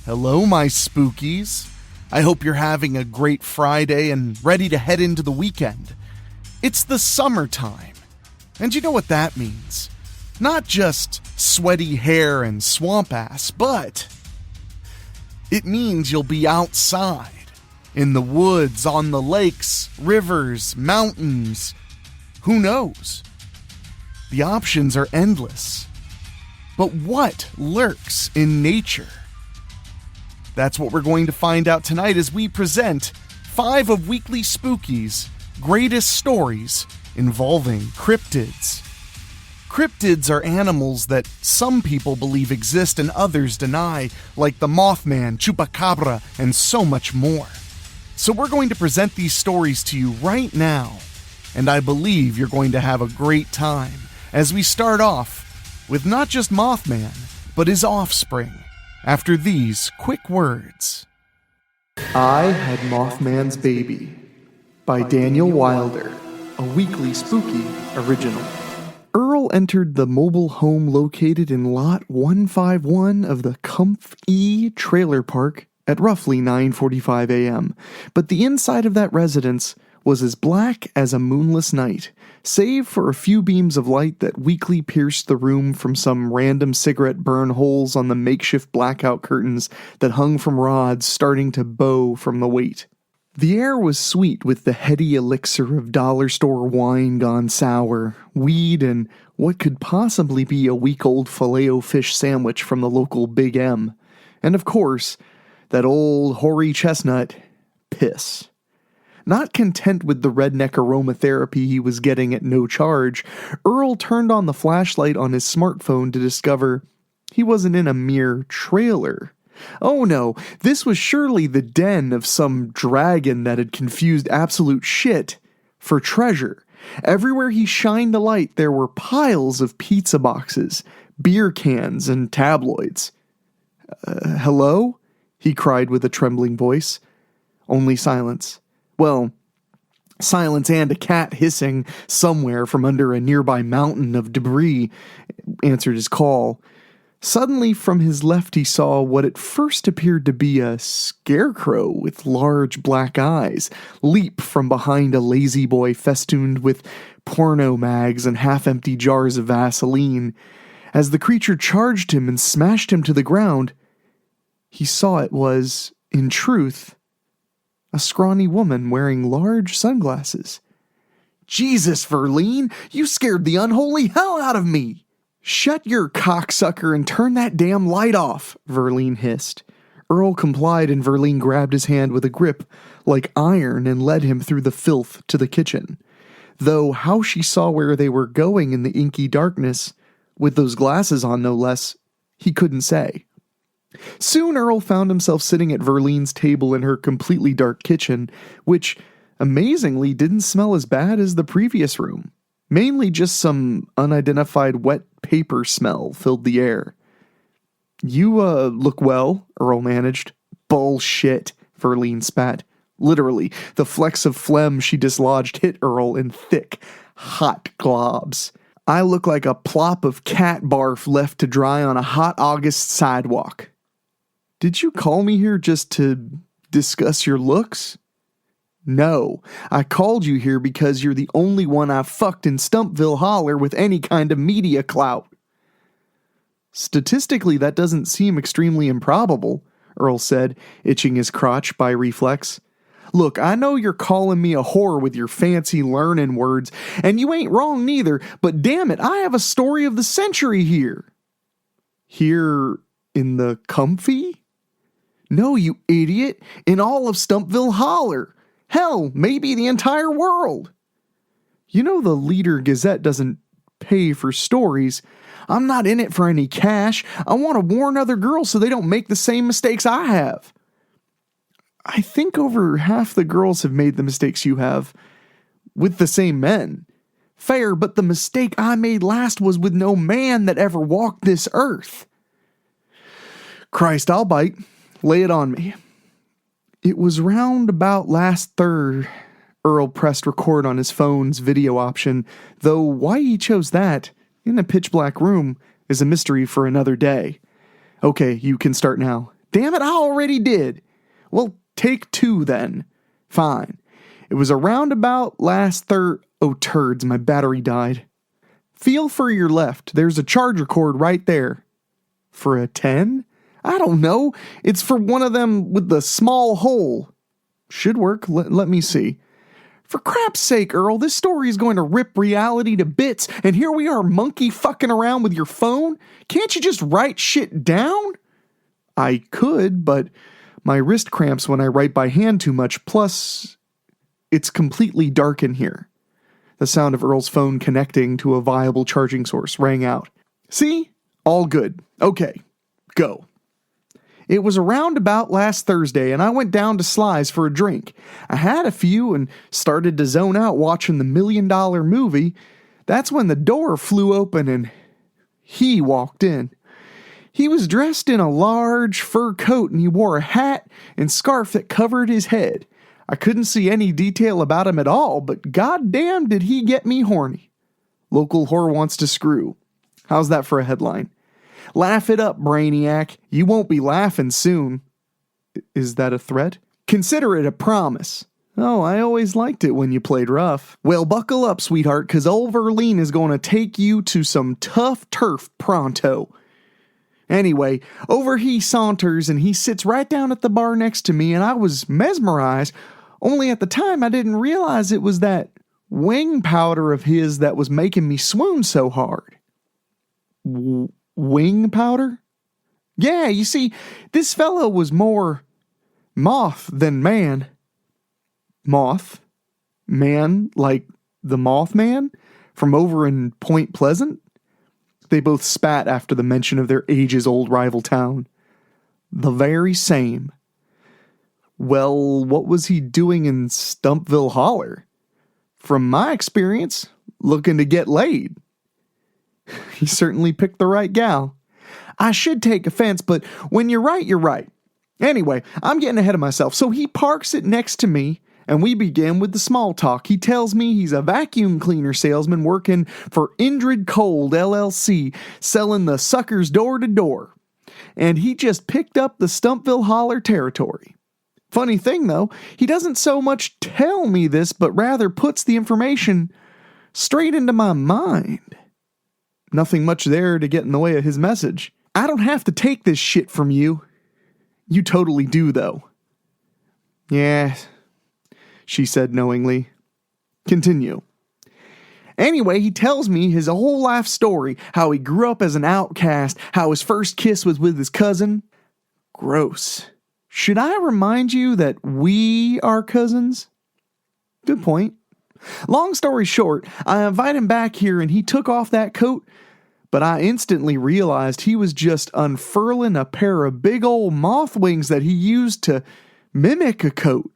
Hello, my spookies. I hope you're having a great Friday and ready to head into the weekend. It's the summertime, and you know what that means. Not just sweaty hair and swamp ass, but it means you'll be outside, in the woods, on the lakes, rivers, mountains. Who knows? The options are endless. But what lurks in nature? That's what we're going to find out tonight as we present 5 of Weekly Spooky's greatest stories involving cryptids. Cryptids are animals that some people believe exist and others deny, like the Mothman, Chupacabra, and so much more. So we're going to present these stories to you right now, and I believe you're going to have a great time as we start off with not just Mothman, but his offspring, after these quick words. I Had Mothman's Baby by Daniel Wilder, a Weekly Spooky original. Earl entered the mobile home located in Lot 151 of the Comf-E trailer park at roughly 9:45 a.m., but the inside of that residence was as black as a moonless night, save for a few beams of light that weakly pierced the room from some random cigarette burn holes on the makeshift blackout curtains that hung from rods starting to bow from the weight. The air was sweet with the heady elixir of dollar store wine gone sour, weed, and what could possibly be a week-old filet-o-fish sandwich from the local Big M. And of course, that old hoary chestnut, piss. Not content with the redneck aromatherapy he was getting at no charge, Earl turned on the flashlight on his smartphone to discover he wasn't in a mere trailer. Oh no, this was surely the den of some dragon that had confused absolute shit for treasure. Everywhere he shined the light, there were piles of pizza boxes, beer cans, and tabloids. Hello? He cried with a trembling voice. Only silence. Well, silence and a cat hissing somewhere from under a nearby mountain of debris answered his call. Suddenly, from his left, he saw what at first appeared to be a scarecrow with large black eyes leap from behind a lazy boy festooned with porno mags and half-empty jars of Vaseline. As the creature charged him and smashed him to the ground, he saw it was, in truth, a scrawny woman wearing large sunglasses. Jesus, Verleen, you scared the unholy hell out of me! Shut your cocksucker and turn that damn light off, Verleen hissed. Earl complied and Verleen grabbed his hand with a grip like iron and led him through the filth to the kitchen. Though how she saw where they were going in the inky darkness, with those glasses on no less, he couldn't say. Soon Earl found himself sitting at Verleen's table in her completely dark kitchen, which, amazingly, didn't smell as bad as the previous room. Mainly just some unidentified wet paper smell filled the air. You, look well, Earl managed. Bullshit, Verleen spat. Literally, the flecks of phlegm she dislodged hit Earl in thick, hot globs. I look like a plop of cat barf left to dry on a hot August sidewalk. Did you call me here just to discuss your looks? No, I called you here because you're the only one I've fucked in Stumpville Holler with any kind of media clout. Statistically, that doesn't seem extremely improbable, Earl said, itching his crotch by reflex. Look, I know you're calling me a whore with your fancy learning words, and you ain't wrong neither, but damn it, I have a story of the century here. Here in the comfy? No, you idiot, in all of Stumpville Holler. Hell, maybe the entire world. You know the Leader Gazette doesn't pay for stories. I'm not in it for any cash. I want to warn other girls so they don't make the same mistakes I have. I think over half the girls have made the mistakes you have, with the same men. Fair, but the mistake I made last was with no man that ever walked this earth. Christ, I'll bite. Lay it on me. It was round about last third. Earl pressed record on his phone's video option, though why he chose that, in a pitch-black room, is a mystery for another day. Okay, you can start now. Damn it, I already did. Well, take 2 then. Fine. It was around about last Oh, turds, my battery died. Feel for your left. There's a charger cord right there. For a 10? I don't know. It's for one of them with the small hole. Should work. Let me see. For crap's sake, Earl, this story is going to rip reality to bits, and here we are monkey fucking around with your phone? Can't you just write shit down? I could, but my wrist cramps when I write by hand too much, plus it's completely dark in here. The sound of Earl's phone connecting to a viable charging source rang out. See? All good. Okay, go. It was around about last Thursday, and I went down to Sly's for a drink. I had a few and started to zone out watching the $1 Million Movie. That's when the door flew open and he walked in. He was dressed in a large fur coat and he wore a hat and scarf that covered his head. I couldn't see any detail about him at all, but goddamn did he get me horny. Local whore wants to screw. How's that for a headline? Laugh it up, Brainiac. You won't be laughing soon. Is that a threat? Consider it a promise. Oh, I always liked it when you played rough. Well, buckle up, sweetheart, because old Verlene is going to take you to some tough turf pronto. Anyway, over he saunters and he sits right down at the bar next to me, and I was mesmerized, only at the time I didn't realize it was that wing powder of his that was making me swoon so hard. Wing powder? Yeah, you see, this fellow was more moth than man. Moth? Man, like the Mothman from over in Point Pleasant? They both spat after the mention of their ages-old rival town. The very same. Well, what was he doing in Stumpville Holler? From my experience, looking to get laid. He certainly picked the right gal. I should take offense, but when you're right, you're right. Anyway, I'm getting ahead of myself, so he parks it next to me, and we begin with the small talk. He tells me he's a vacuum cleaner salesman working for Indrid Cold LLC, selling the suckers door to door. And he just picked up the Stumpville Holler territory. Funny thing, though, he doesn't so much tell me this, but rather puts the information straight into my mind. Nothing much there to get in the way of his message. I don't have to take this shit from you. You totally do, though. Yeah, she said knowingly. Continue. Anyway, he tells me his whole life story, how he grew up as an outcast, how his first kiss was with his cousin. Gross. Should I remind you that we are cousins? Good point. Long story short, I invite him back here and he took off that coat, but I instantly realized he was just unfurling a pair of big old moth wings that he used to mimic a coat.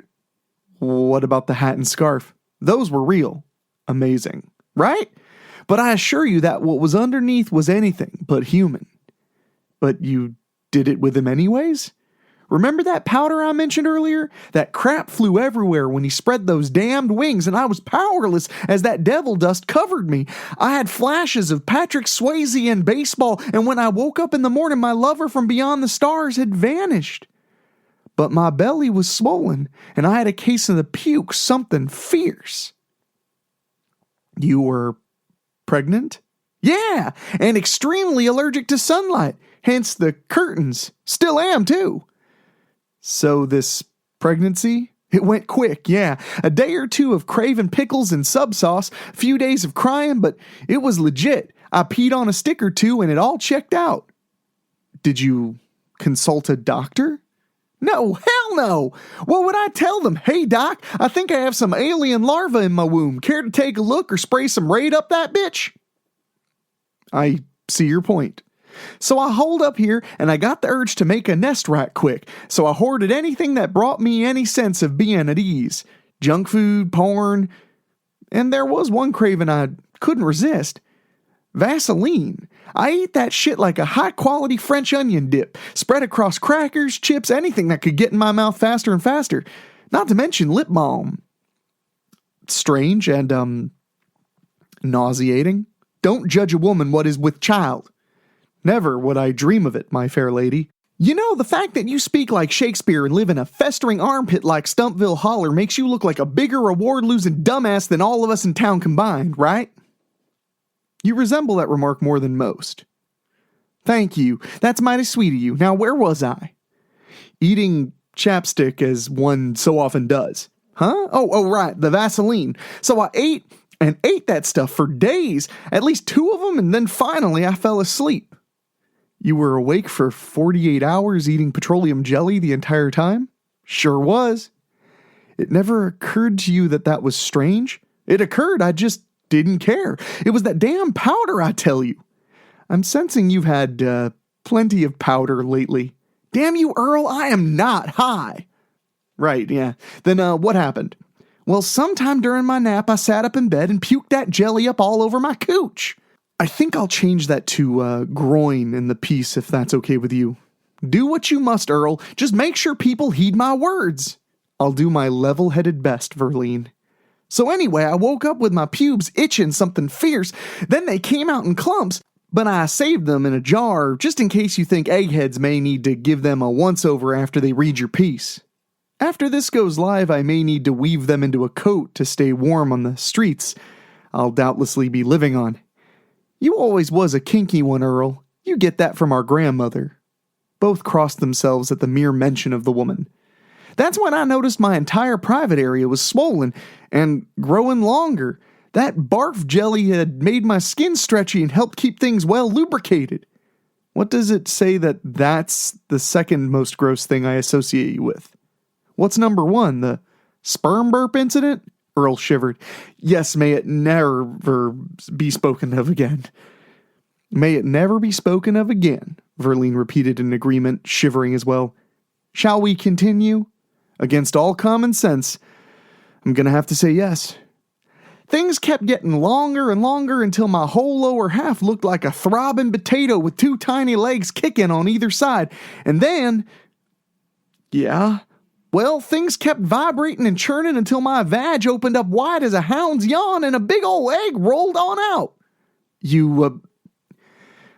What about the hat and scarf? Those were real. Amazing, right? But I assure you that what was underneath was anything but human. But you did it with him anyways? Remember that powder I mentioned earlier? That crap flew everywhere when he spread those damned wings, and I was powerless as that devil dust covered me. I had flashes of Patrick Swayze in baseball, and when I woke up in the morning, my lover from beyond the stars had vanished. But my belly was swollen, and I had a case of the puke, something fierce. You were pregnant? Yeah, and extremely allergic to sunlight, hence the curtains. Still am, too. So this pregnancy? It went quick, yeah. A day or two of craving pickles and sub sauce, a few days of crying, but it was legit. I peed on a stick or two and it all checked out. Did you consult a doctor? No, hell no. What would I tell them? Hey, doc, I think I have some alien larva in my womb. Care to take a look or spray some Raid up that bitch? I see your point. So I holed up here, and I got the urge to make a nest right quick, so I hoarded anything that brought me any sense of being at ease. Junk food, porn, and there was one craving I couldn't resist. Vaseline. I ate that shit like a high-quality French onion dip, spread across crackers, chips, anything that could get in my mouth faster and faster. Not to mention lip balm. Strange and, nauseating. Don't judge a woman what is with child. Never would I dream of it, my fair lady. You know, the fact that you speak like Shakespeare and live in a festering armpit like Stumpville Holler makes you look like a bigger reward-losing dumbass than all of us in town combined, right? You resemble that remark more than most. Thank you. That's mighty sweet of you. Now, where was I? Eating chapstick as one so often does. Huh? Oh, right, the Vaseline. So I ate and ate that stuff for days, at least 2 of them, and then finally I fell asleep. You were awake for 48 hours eating petroleum jelly the entire time? Sure was. It never occurred to you that that was strange? It occurred, I just didn't care. It was that damn powder, I tell you. I'm sensing you've had plenty of powder lately. Damn you, Earl, I am not high. Right, yeah. Then what happened? Well, sometime during my nap, I sat up in bed and puked that jelly up all over my cooch. I think I'll change that to groin in the piece if that's okay with you. Do what you must, Earl. Just make sure people heed my words. I'll do my level-headed best, Verline. So anyway, I woke up with my pubes itching something fierce. Then they came out in clumps, but I saved them in a jar just in case you think eggheads may need to give them a once-over after they read your piece. After this goes live, I may need to weave them into a coat to stay warm on the streets I'll doubtlessly be living on. You always was a kinky one, Earl. You get that from our grandmother. Both crossed themselves at the mere mention of the woman. That's when I noticed my entire private area was swollen and growing longer. That barf jelly had made my skin stretchy and helped keep things well lubricated. What does it say that that's the second most gross thing I associate you with? What's number 1, the sperm burp incident? Earl shivered. Yes, may it never be spoken of again. May it never be spoken of again, Verline repeated in agreement, shivering as well. Shall we continue? Against all common sense, I'm gonna have to say yes. Things kept getting longer and longer until my whole lower half looked like a throbbing potato with 2 tiny legs kicking on either side. And then... yeah... well, things kept vibrating and churning until my vag opened up wide as a hound's yawn and a big old egg rolled on out. You,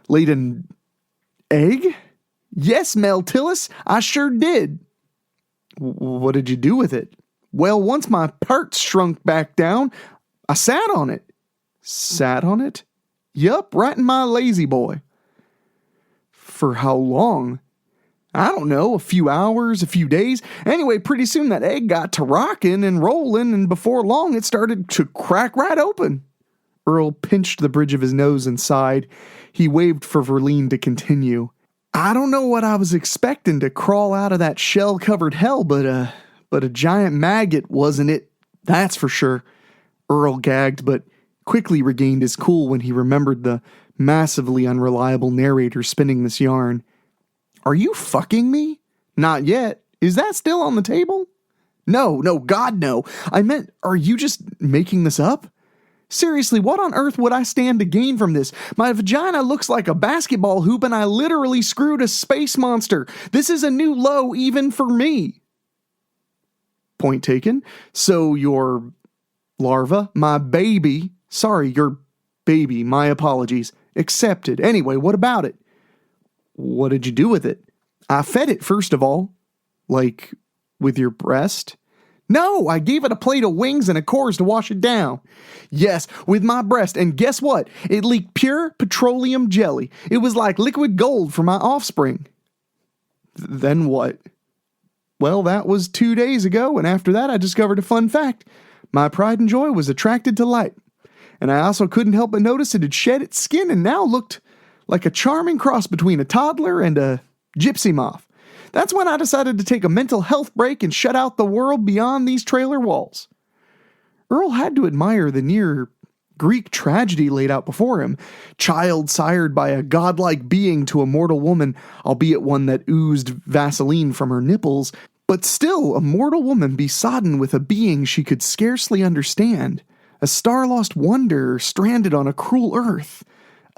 laid an egg? Yes, Mel Tillis, I sure did. What did you do with it? Well, once my parts shrunk back down, I sat on it. Sat on it? Yup, right in my lazy boy. For how long? I don't know, a few hours, a few days. Anyway, pretty soon that egg got to rocking and rolling, and before long it started to crack right open. Earl pinched the bridge of his nose and sighed. He waved for Verline to continue. I don't know what I was expecting to crawl out of that shell-covered hell, but a giant maggot wasn't it, that's for sure. Earl gagged, but quickly regained his cool when he remembered the massively unreliable narrator spinning this yarn. Are you fucking me? Not yet. Is that still on the table? No, God no. I meant, are you just making this up? Seriously, what on earth would I stand to gain from this? My vagina looks like a basketball hoop and I literally screwed a space monster. This is a new low even for me. Point taken. So your larva, my baby, sorry, your baby, my apologies, accepted. Anyway, what about it? What did you do with it? I fed it, first of all. Like, with your breast? No, I gave it a plate of wings and a Coors to wash it down. Yes, with my breast, and guess what? It leaked pure petroleum jelly. It was like liquid gold for my offspring. Then what? Well, that was 2 days ago, and after that I discovered a fun fact. My pride and joy was attracted to light. And I also couldn't help but notice it had shed its skin and now looked like a charming cross between a toddler and a gypsy moth. That's when I decided to take a mental health break and shut out the world beyond these trailer walls. Earl had to admire the near Greek tragedy laid out before him, child sired by a godlike being to a mortal woman, albeit one that oozed Vaseline from her nipples, but still a mortal woman besodden with a being she could scarcely understand, a star-lost wonder stranded on a cruel earth.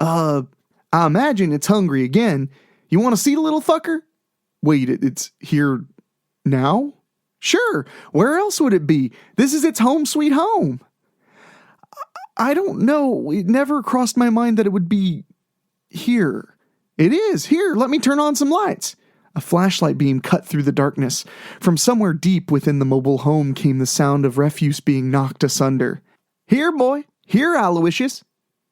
I imagine it's hungry again. You want to see the little fucker? Wait, it's here now? Sure, where else would it be? This is its home sweet home. I don't know. It never crossed my mind that it would be here. It is. Here, let me turn on some lights. A flashlight beam cut through the darkness. From somewhere deep within the mobile home came the sound of refuse being knocked asunder. "Here, boy. Here, Aloysius."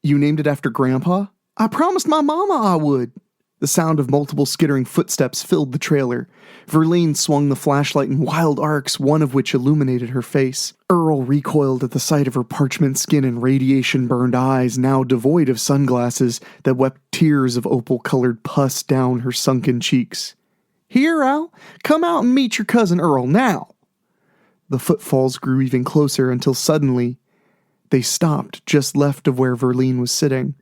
"You named it after Grandpa?" "I promised my mama I would." The sound of multiple skittering footsteps filled the trailer. Verlaine swung the flashlight in wild arcs, one of which illuminated her face. Earl recoiled at the sight of her parchment skin and radiation-burned eyes, now devoid of sunglasses, that wept tears of opal-colored pus down her sunken cheeks. "Here, Al. Come out and meet your cousin Earl, now." The footfalls grew even closer until suddenly they stopped just left of where Verlaine was sitting.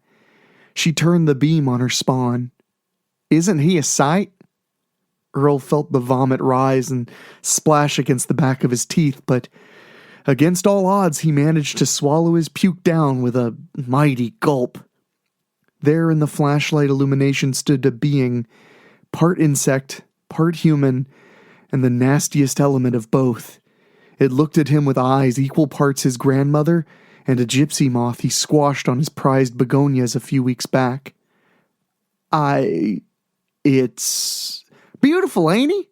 She turned the beam on her spawn. "Isn't he a sight?" Earl felt the vomit rise and splash against the back of his teeth, but against all odds he managed to swallow his puke down with a mighty gulp. There in the flashlight illumination stood a being, part insect, part human, and the nastiest element of both. It looked at him with eyes equal parts his grandmother and a gypsy moth he squashed on his prized begonias a few weeks back. It's beautiful, ain't he?"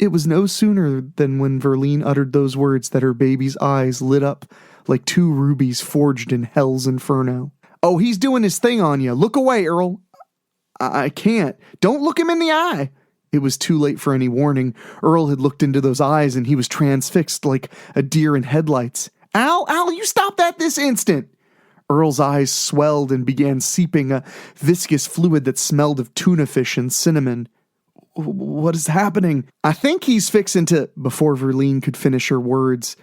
It was no sooner than when Verlaine uttered those words that her baby's eyes lit up like two rubies forged in hell's inferno. "Oh, he's doing his thing on you. Look away, Earl." I can't. Don't look him in the eye." It was too late for any warning. Earl had looked into those eyes and he was transfixed like a deer in headlights. Al, you stop that this instant." Earl's eyes swelled and began seeping a viscous fluid that smelled of tuna fish and cinnamon. "What is happening?" "I think he's fixing to—" Before Verlaine could finish her words,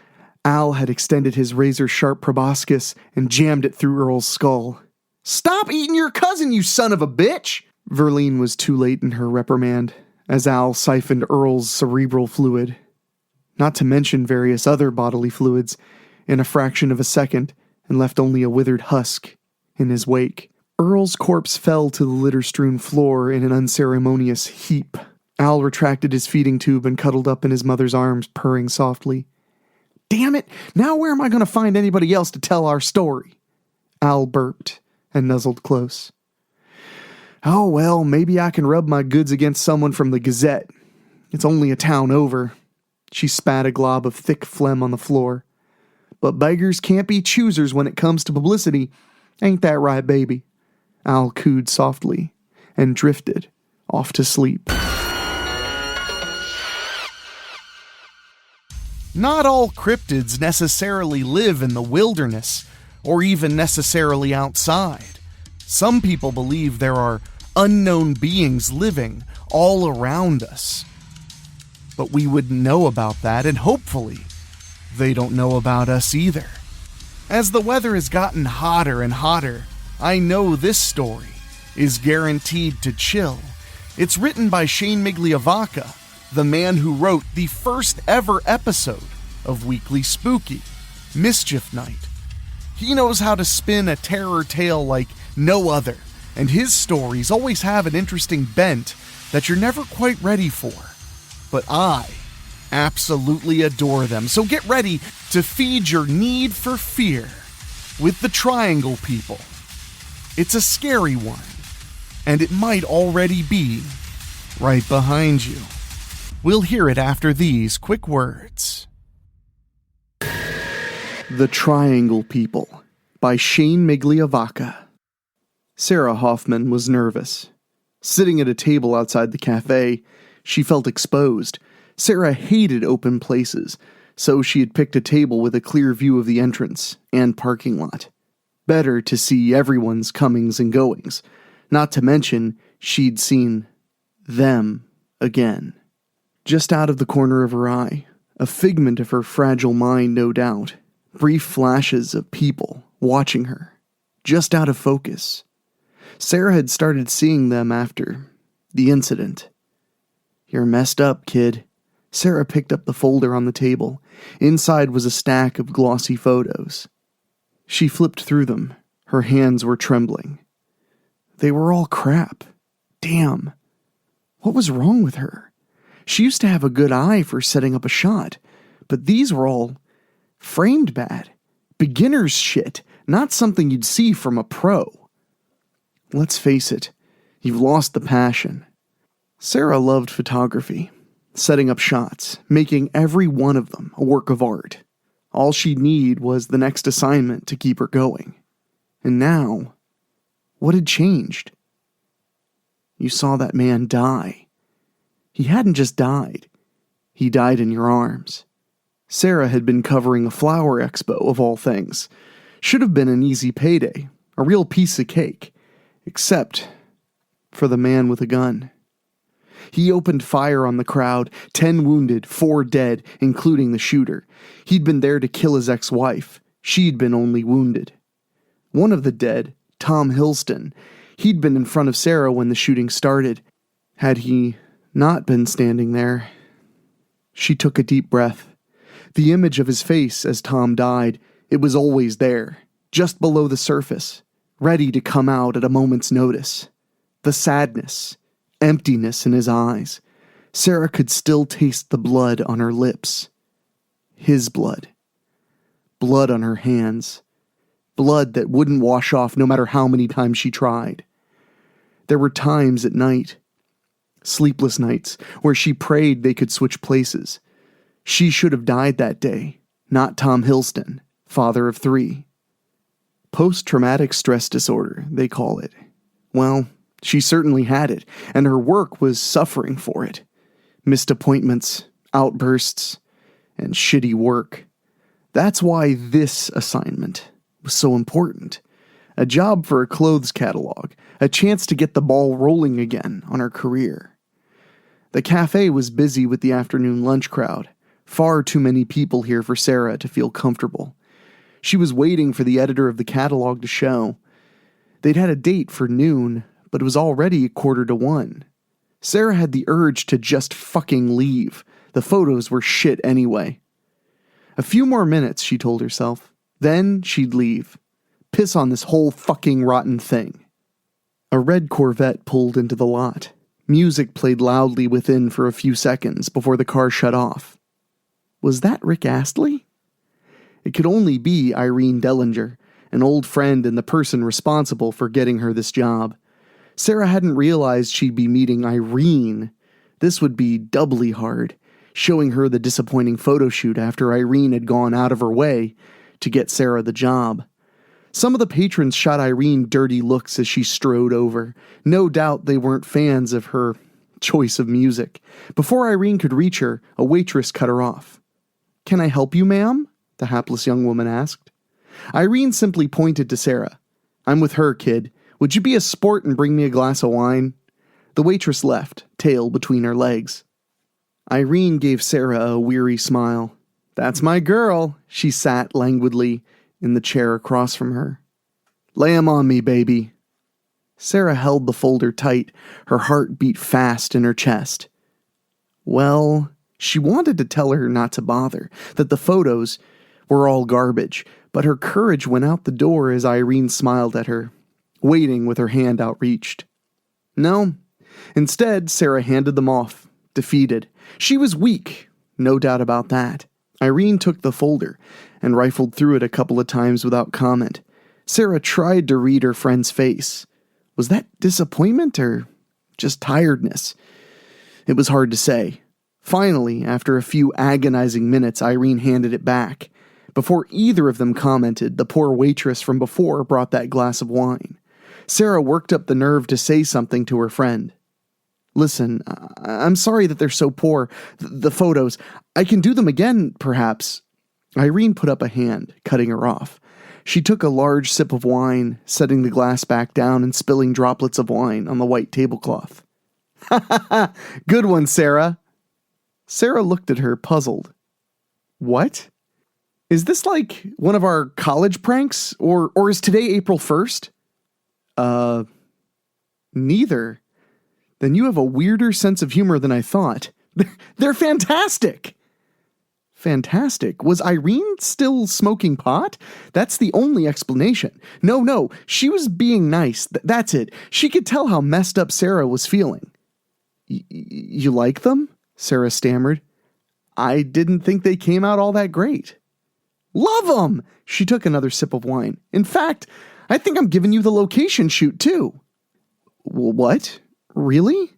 Al had extended his razor-sharp proboscis and jammed it through Earl's skull. "Stop eating your cousin, you son of a bitch!" Verlaine was too late in her reprimand, as Al siphoned Earl's cerebral fluid, not to mention various other bodily fluids, in a fraction of a second, and left only a withered husk in his wake. Earl's corpse fell to the litter-strewn floor in an unceremonious heap. Al retracted his feeding tube and cuddled up in his mother's arms, purring softly. "Damn it! Now where am I going to find anybody else to tell our story?" Al burped and nuzzled close. "Oh well, maybe I can rub my goods against someone from the Gazette. It's only a town over." She spat a glob of thick phlegm on the floor. "But beggars can't be choosers when it comes to publicity. Ain't that right, baby?" Al cooed softly and drifted off to sleep. Not all cryptids necessarily live in the wilderness, or even necessarily outside. Some people believe there are unknown beings living all around us. But we wouldn't know about that, and hopefully, they don't know about us either. As the weather has gotten hotter and hotter, I know this story is guaranteed to chill. It's written by Shane Migliavacca, the man who wrote the first ever episode of Weekly Spooky, Mischief Night. He knows how to spin a terror tale like no other, and his stories always have an interesting bent that you're never quite ready for. But I absolutely adore them, so get ready to feed your need for fear with the Triangle People. It's a scary one, and it might already be right behind you. We'll hear it after these quick words. The Triangle People by Shane Migliavacca. Sarah Hoffman was nervous. Sitting at a table outside the cafe, she felt exposed. Sarah hated open places, so she had picked a table with a clear view of the entrance and parking lot. Better to see everyone's comings and goings. Not to mention, she'd seen them again. Just out of the corner of her eye, a figment of her fragile mind, no doubt. Brief flashes of people watching her, just out of focus. Sarah had started seeing them after the incident. "You're messed up, kid." Sarah picked up the folder on the table. Inside was a stack of glossy photos. She flipped through them. Her hands were trembling. They were all crap. Damn. What was wrong with her? She used to have a good eye for setting up a shot, but these were all framed bad. Beginner's shit, not something you'd see from a pro. Let's face it, you've lost the passion. Sarah loved photography, setting up shots, making every one of them a work of art. All she'd need was the next assignment to keep her going. And now, what had changed? You saw that man die. He hadn't just died. He died in your arms. Sarah had been covering a flower expo, of all things. Should have been an easy payday, a real piece of cake. Except for the man with a gun. He opened fire on the crowd, 10 wounded, 4 dead, including the shooter. He'd been there to kill his ex-wife. She'd been only wounded. One of the dead, Tom Hilston, he'd been in front of Sarah when the shooting started. Had he not been standing there? She took a deep breath. The image of his face as Tom died, it was always there, just below the surface, ready to come out at a moment's notice. The sadness, emptiness in his eyes. Sarah could still taste the blood on her lips. His blood. Blood on her hands. Blood that wouldn't wash off no matter how many times she tried. There were times at night, sleepless nights, where she prayed they could switch places. She should have died that day, not Tom Hilston, father of 3. Post-traumatic stress disorder, they call it. Well, she certainly had it, and her work was suffering for it. Missed appointments, outbursts, and shitty work. That's why this assignment was so important. A job for a clothes catalog, a chance to get the ball rolling again on her career. The cafe was busy with the afternoon lunch crowd. Far too many people here for Sarah to feel comfortable. She was waiting for the editor of the catalog to show. They'd had a date for noon, but it was already 1:45. Sarah had the urge to just fucking leave. The photos were shit anyway. A few more minutes, she told herself. Then she'd leave. Piss on this whole fucking rotten thing. A red Corvette pulled into the lot. Music played loudly within for a few seconds before the car shut off. Was that Rick Astley? It could only be Irene Dellinger, an old friend and the person responsible for getting her this job. Sarah hadn't realized she'd be meeting Irene. This would be doubly hard, showing her the disappointing photo shoot after Irene had gone out of her way to get Sarah the job. Some of the patrons shot Irene dirty looks as she strode over. No doubt they weren't fans of her choice of music. Before Irene could reach her, a waitress cut her off. "Can I help you, ma'am?" the hapless young woman asked. Irene simply pointed to Sarah. "I'm with her, kid. Would you be a sport and bring me a glass of wine?" The waitress left, tail between her legs. Irene gave Sarah a weary smile. "That's my girl." She sat languidly in the chair across from her. "Lay 'em on me, baby." Sarah held the folder tight. Her heart beat fast in her chest. Well, she wanted to tell her not to bother, that the photos were all garbage, but her courage went out the door as Irene smiled at her, waiting with her hand outreached. No. Instead, Sarah handed them off, defeated. She was weak, no doubt about that. Irene took the folder and rifled through it a couple of times without comment. Sarah tried to read her friend's face. Was that disappointment or just tiredness? It was hard to say. Finally, after a few agonizing minutes, Irene handed it back. Before either of them commented, the poor waitress from before brought that glass of wine. Sarah worked up the nerve to say something to her friend. "Listen, I'm sorry that they're so poor. The photos. I can do them again, perhaps." Irene put up a hand, cutting her off. She took a large sip of wine, setting the glass back down and spilling droplets of wine on the white tablecloth. "Ha ha ha! Good one, Sarah!" Sarah looked at her, puzzled. "What? Is this like one of our college pranks? Or is today April 1st? Neither. Then you have a weirder sense of humor than I thought. They're fantastic!" Fantastic? Was Irene still smoking pot? That's the only explanation. No, she was being nice. That's it. She could tell how messed up Sarah was feeling. You like them?" Sarah stammered. "I didn't think they came out all that great." "Love them!" She took another sip of wine. "In fact, I think I'm giving you the location shoot, too." "What? Really?"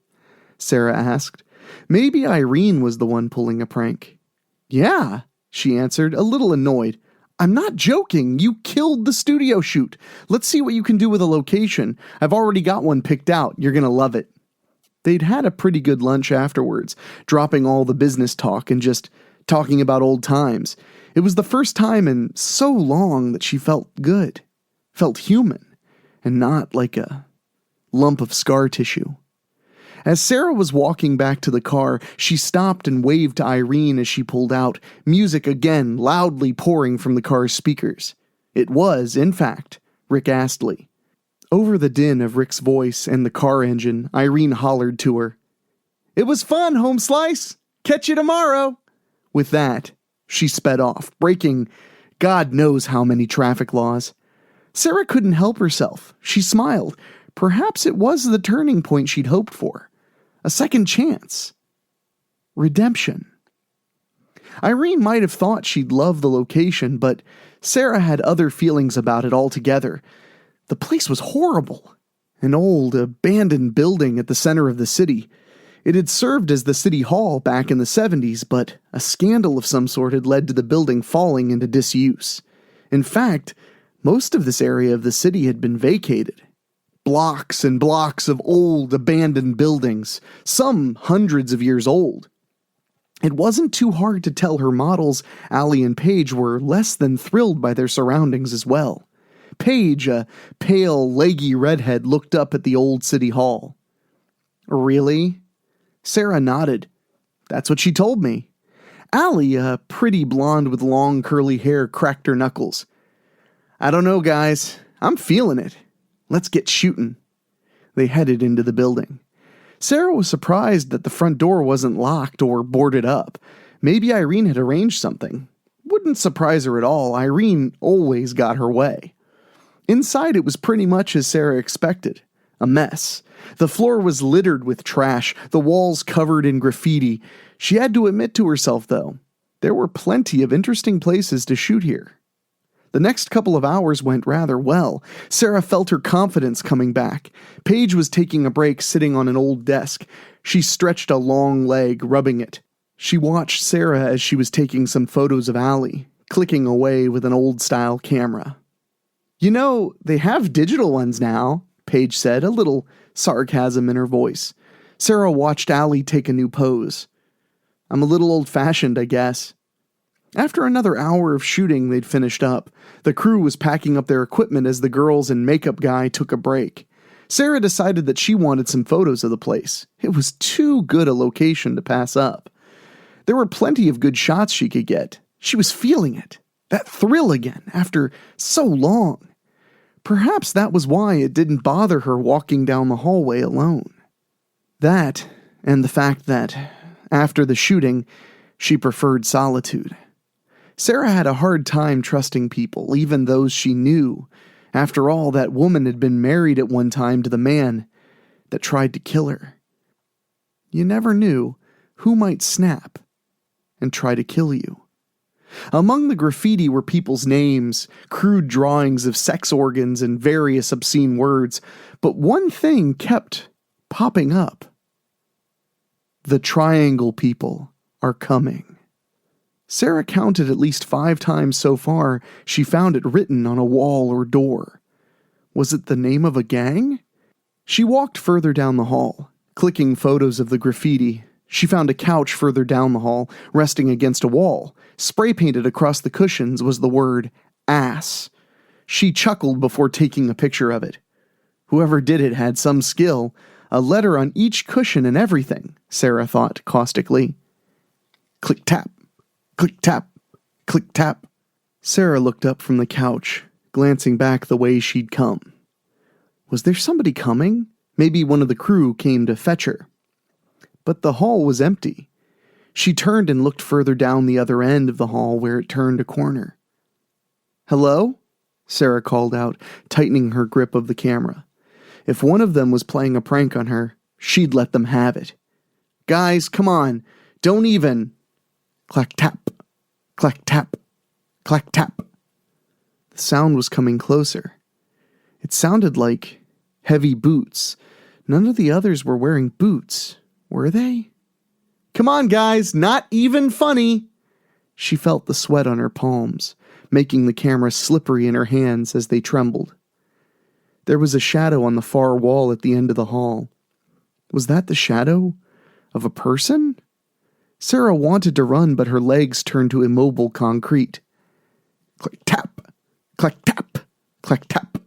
Sarah asked. Maybe Irene was the one pulling a prank. Yeah, she answered, a little annoyed. I'm not joking. You killed the studio shoot. Let's see what you can do with a location. I've already got one picked out. You're going to love it. They'd had a pretty good lunch afterwards, dropping all the business talk and just talking about old times. It was the first time in so long that she felt good, felt human, and not like a lump of scar tissue. As Sarah was walking back to the car, she stopped and waved to Irene as she pulled out, music again loudly pouring from the car's speakers. It was, in fact, Rick Astley. Over the din of Rick's voice and the car engine, Irene hollered to her, "It was fun, Home Slice! Catch you tomorrow!" With that, she sped off, breaking God knows how many traffic laws. Sarah couldn't help herself. She smiled. Perhaps it was the turning point she'd hoped for. A second chance. Redemption. Irene might have thought she'd love the location, but Sarah had other feelings about it altogether. The place was horrible. An old, abandoned building at the center of the city. It had served as the city hall back in the 70s, but a scandal of some sort had led to the building falling into disuse. In fact, most of this area of the city had been vacated. Blocks and blocks of old, abandoned buildings, some hundreds of years old. It wasn't too hard to tell her models, Allie and Paige, were less than thrilled by their surroundings as well. Paige, a pale, leggy redhead, looked up at the old city hall. "Really?" Sarah nodded. "That's what she told me." Allie, a pretty blonde with long curly hair, cracked her knuckles. "I don't know, guys. I'm feeling it. Let's get shooting." They headed into the building. Sarah was surprised that the front door wasn't locked or boarded up. Maybe Irene had arranged something. Wouldn't surprise her at all. Irene always got her way. Inside, it was pretty much as Sarah expected. A mess. The floor was littered with trash, the walls covered in graffiti. She had to admit to herself, though, there were plenty of interesting places to shoot here. The next couple of hours went rather well. Sarah felt her confidence coming back. Paige was taking a break sitting on an old desk. She stretched a long leg, rubbing it. She watched Sarah as she was taking some photos of Allie, clicking away with an old-style camera. "You know, they have digital ones now," Paige said, a little sarcasm in her voice. Sarah watched Allie take a new pose. "I'm a little old-fashioned, I guess." After another hour of shooting, they'd finished up. The crew was packing up their equipment as the girls and makeup guy took a break. Sarah decided that she wanted some photos of the place. It was too good a location to pass up. There were plenty of good shots she could get. She was feeling it. That thrill again, after so long. Perhaps that was why it didn't bother her walking down the hallway alone. That, and the fact that, after the shooting, she preferred solitude. Sarah had a hard time trusting people, even those she knew. After all, that woman had been married at one time to the man that tried to kill her. You never knew who might snap and try to kill you. Among the graffiti were people's names, crude drawings of sex organs, and various obscene words, but one thing kept popping up. "The Triangle people are coming." Sarah counted at least 5 times so far she found it written on a wall or door. Was it the name of a gang? She walked further down the hall, clicking photos of the graffiti. She found a couch further down the hall, resting against a wall. Spray-painted across the cushions was the word ass. She chuckled before taking a picture of it. Whoever did it had some skill. A letter on each cushion and everything, Sarah thought caustically. Click-tap, click-tap, click-tap. Sarah looked up from the couch, glancing back the way she'd come. Was there somebody coming? Maybe one of the crew came to fetch her. But the hall was empty. She turned and looked further down the other end of the hall where it turned a corner. "Hello?" Sarah called out, tightening her grip of the camera. If one of them was playing a prank on her, she'd let them have it. "Guys, come on. Don't even." Clack-tap, clack-tap, clack-tap. The sound was coming closer. It sounded like heavy boots. None of the others were wearing boots. Were they? Come on, guys, not even funny. She felt the sweat on her palms, making the camera slippery in her hands as they trembled. There was a shadow on the far wall at the end of the hall. Was that the shadow of a person? Sarah wanted to run, but her legs turned to immobile concrete. Click tap, click tap, click tap.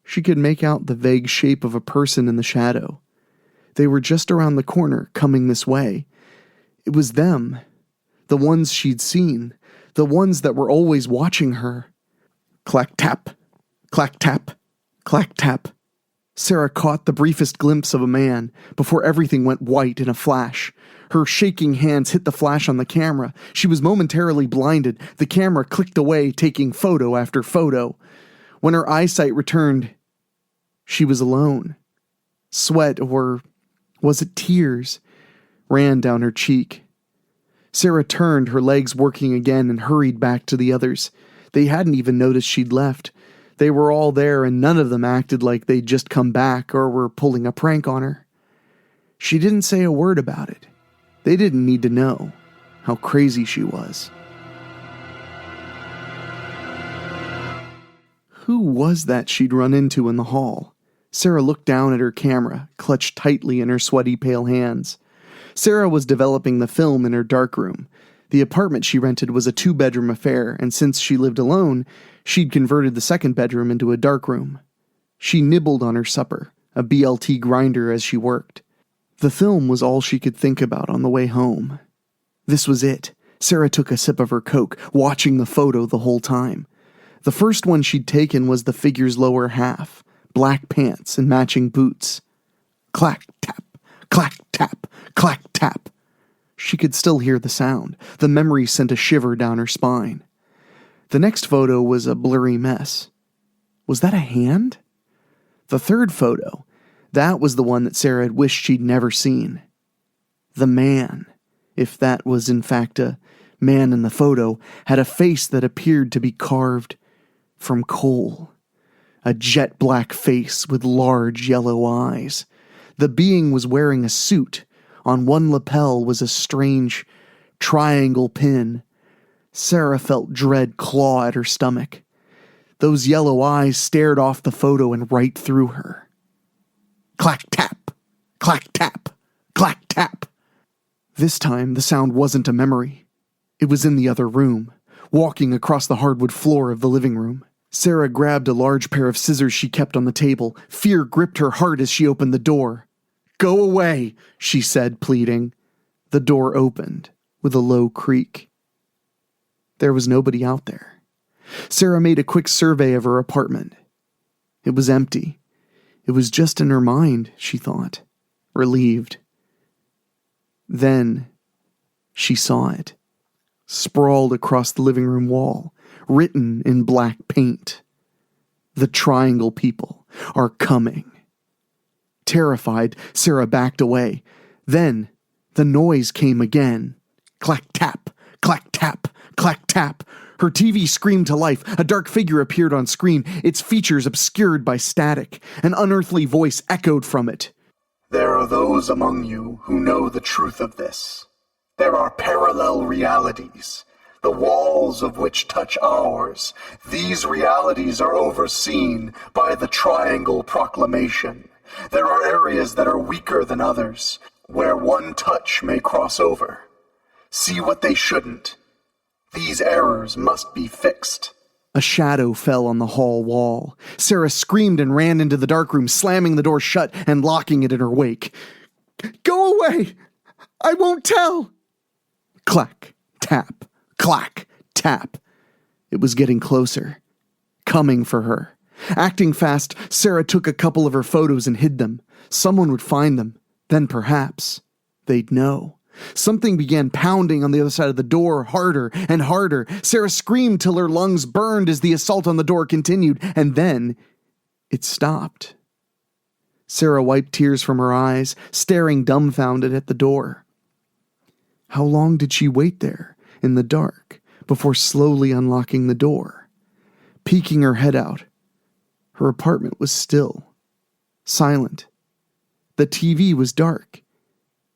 She could make out the vague shape of a person in the shadow. They were just around the corner, coming this way. It was them, the ones she'd seen, the ones that were always watching her. Clack tap, clack tap, clack tap. Sarah caught the briefest glimpse of a man before everything went white in a flash. Her shaking hands hit the flash on the camera. She was momentarily blinded. The camera clicked away, taking photo after photo. When her eyesight returned, she was alone. Sweat, or was it tears, ran down her cheek. Sarah turned, her legs working again, and hurried back to the others. They hadn't even noticed she'd left. They were all there, and none of them acted like they'd just come back or were pulling a prank on her. She didn't say a word about it. They didn't need to know how crazy she was. Who was that she'd run into in the hall? Sarah looked down at her camera, clutched tightly in her sweaty, pale hands. Sarah was developing the film in her darkroom. The apartment she rented was a 2-bedroom affair, and since she lived alone, she'd converted the second bedroom into a darkroom. She nibbled on her supper, a BLT grinder, as she worked. The film was all she could think about on the way home. This was it. Sarah took a sip of her Coke, watching the photo the whole time. The first one she'd taken was the figure's lower half, black pants and matching boots. Clack, tap, clack, tap, clack, tap. She could still hear the sound. The memory sent a shiver down her spine. The next photo was a blurry mess. Was that a hand? The third photo, that was the one that Sarah had wished she'd never seen. The man, if that was in fact a man in the photo, had a face that appeared to be carved from coal. A jet black face with large yellow eyes. The being was wearing a suit. On one lapel was a strange triangle pin. Sarah felt dread claw at her stomach. Those yellow eyes stared off the photo and right through her. Clack tap, clack tap, clack tap. This time the sound wasn't a memory. It was in the other room, walking across the hardwood floor of the living room. Sarah grabbed a large pair of scissors she kept on the table. Fear gripped her heart as she opened the door. Go away, she said, pleading. The door opened with a low creak. There was nobody out there. Sarah made a quick survey of her apartment. It was empty. It was just in her mind, she thought, relieved. Then she saw it, sprawled across the living room wall, written in black paint. The triangle people are coming. Terrified, Sarah backed away. Then the noise came again. Clack tap, clack tap, clack tap. Her TV screamed to life. A dark figure appeared on screen, its features obscured by static. An unearthly voice echoed from it. There are those among you who know the truth of this. There are parallel realities, the walls of which touch ours. These realities are overseen by the Triangle Proclamation. There are areas that are weaker than others, where one touch may cross over. See what they shouldn't. These errors must be fixed. A shadow fell on the hall wall. Sarah screamed and ran into the darkroom, slamming the door shut and locking it in her wake. Go away! I won't tell! Clack, tap, clack, tap. It was getting closer. Coming for her. Acting fast, Sarah took a couple of her photos and hid them. Someone would find them. Then perhaps they'd know. Something began pounding on the other side of the door, harder and harder. Sarah screamed till her lungs burned as the assault on the door continued, and then it stopped. Sarah wiped tears from her eyes, staring dumbfounded at the door. How long did she wait there, in the dark, before slowly unlocking the door? Peeking her head out, her apartment was still, silent. The TV was dark.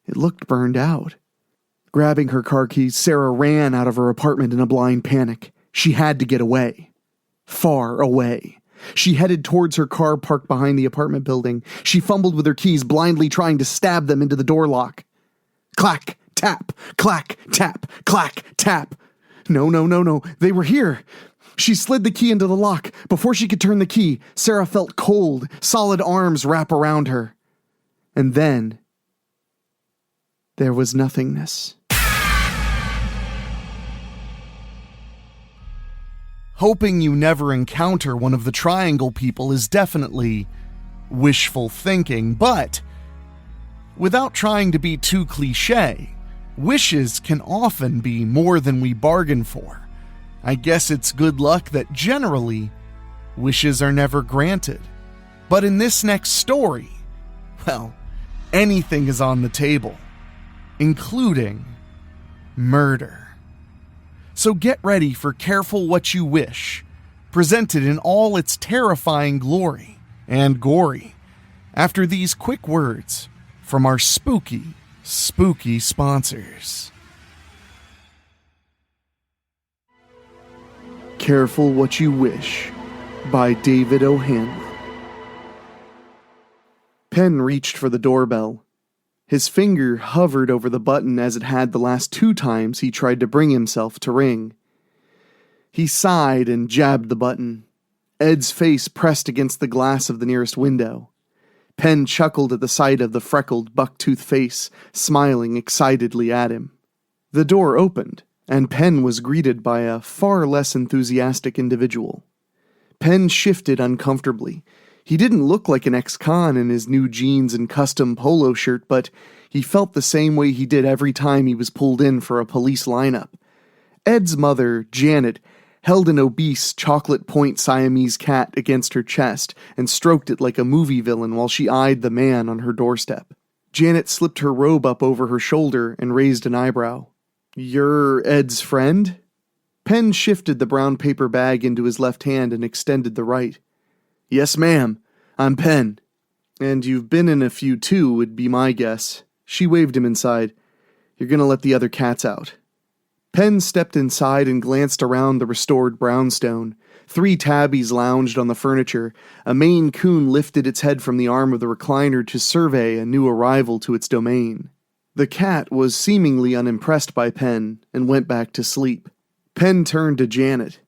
It looked burned out. Grabbing her car keys, Sarah ran out of her apartment in a blind panic. She had to get away. Far away. She headed towards her car parked behind the apartment building. She fumbled with her keys, blindly trying to stab them into the door lock. Clack, tap, clack, tap, clack, tap. No. They were here. She slid the key into the lock. Before she could turn the key, Sarah felt cold, solid arms wrap around her. And then there was nothingness. Hoping you never encounter one of the triangle people is definitely wishful thinking, but without trying to be too cliche, wishes can often be more than we bargain for. I guess it's good luck that generally wishes are never granted. But in this next story, well, anything is on the table, including murder. So get ready for Careful What You Wish, presented in all its terrifying glory and gory, after these quick words from our spooky sponsors. Careful What You Wish by David O'Hanlon. Penn reached for the doorbell. His finger hovered over the button as it had the last 2 times he tried to bring himself to ring. He sighed and jabbed the button. Ed's face pressed against the glass of the nearest window. Penn chuckled at the sight of the freckled, buck-toothed face, smiling excitedly at him. The door opened, and Penn was greeted by a far less enthusiastic individual. Penn shifted uncomfortably. He didn't look like an ex-con in his new jeans and custom polo shirt, but he felt the same way he did every time he was pulled in for a police lineup. Ed's mother, Janet, held an obese chocolate point Siamese cat against her chest and stroked it like a movie villain while she eyed the man on her doorstep. Janet slipped her robe up over her shoulder and raised an eyebrow. "You're Ed's friend?" Penn shifted the brown paper bag into his left hand and extended the right. "Yes, ma'am. I'm Penn." "And you've been in a few too, would be my guess." She waved him inside. "You're gonna let the other cats out." Penn stepped inside and glanced around the restored brownstone. 3 tabbies lounged on the furniture. A Maine Coon lifted its head from the arm of the recliner to survey a new arrival to its domain. The cat was seemingly unimpressed by Penn and went back to sleep. Penn turned to Janet.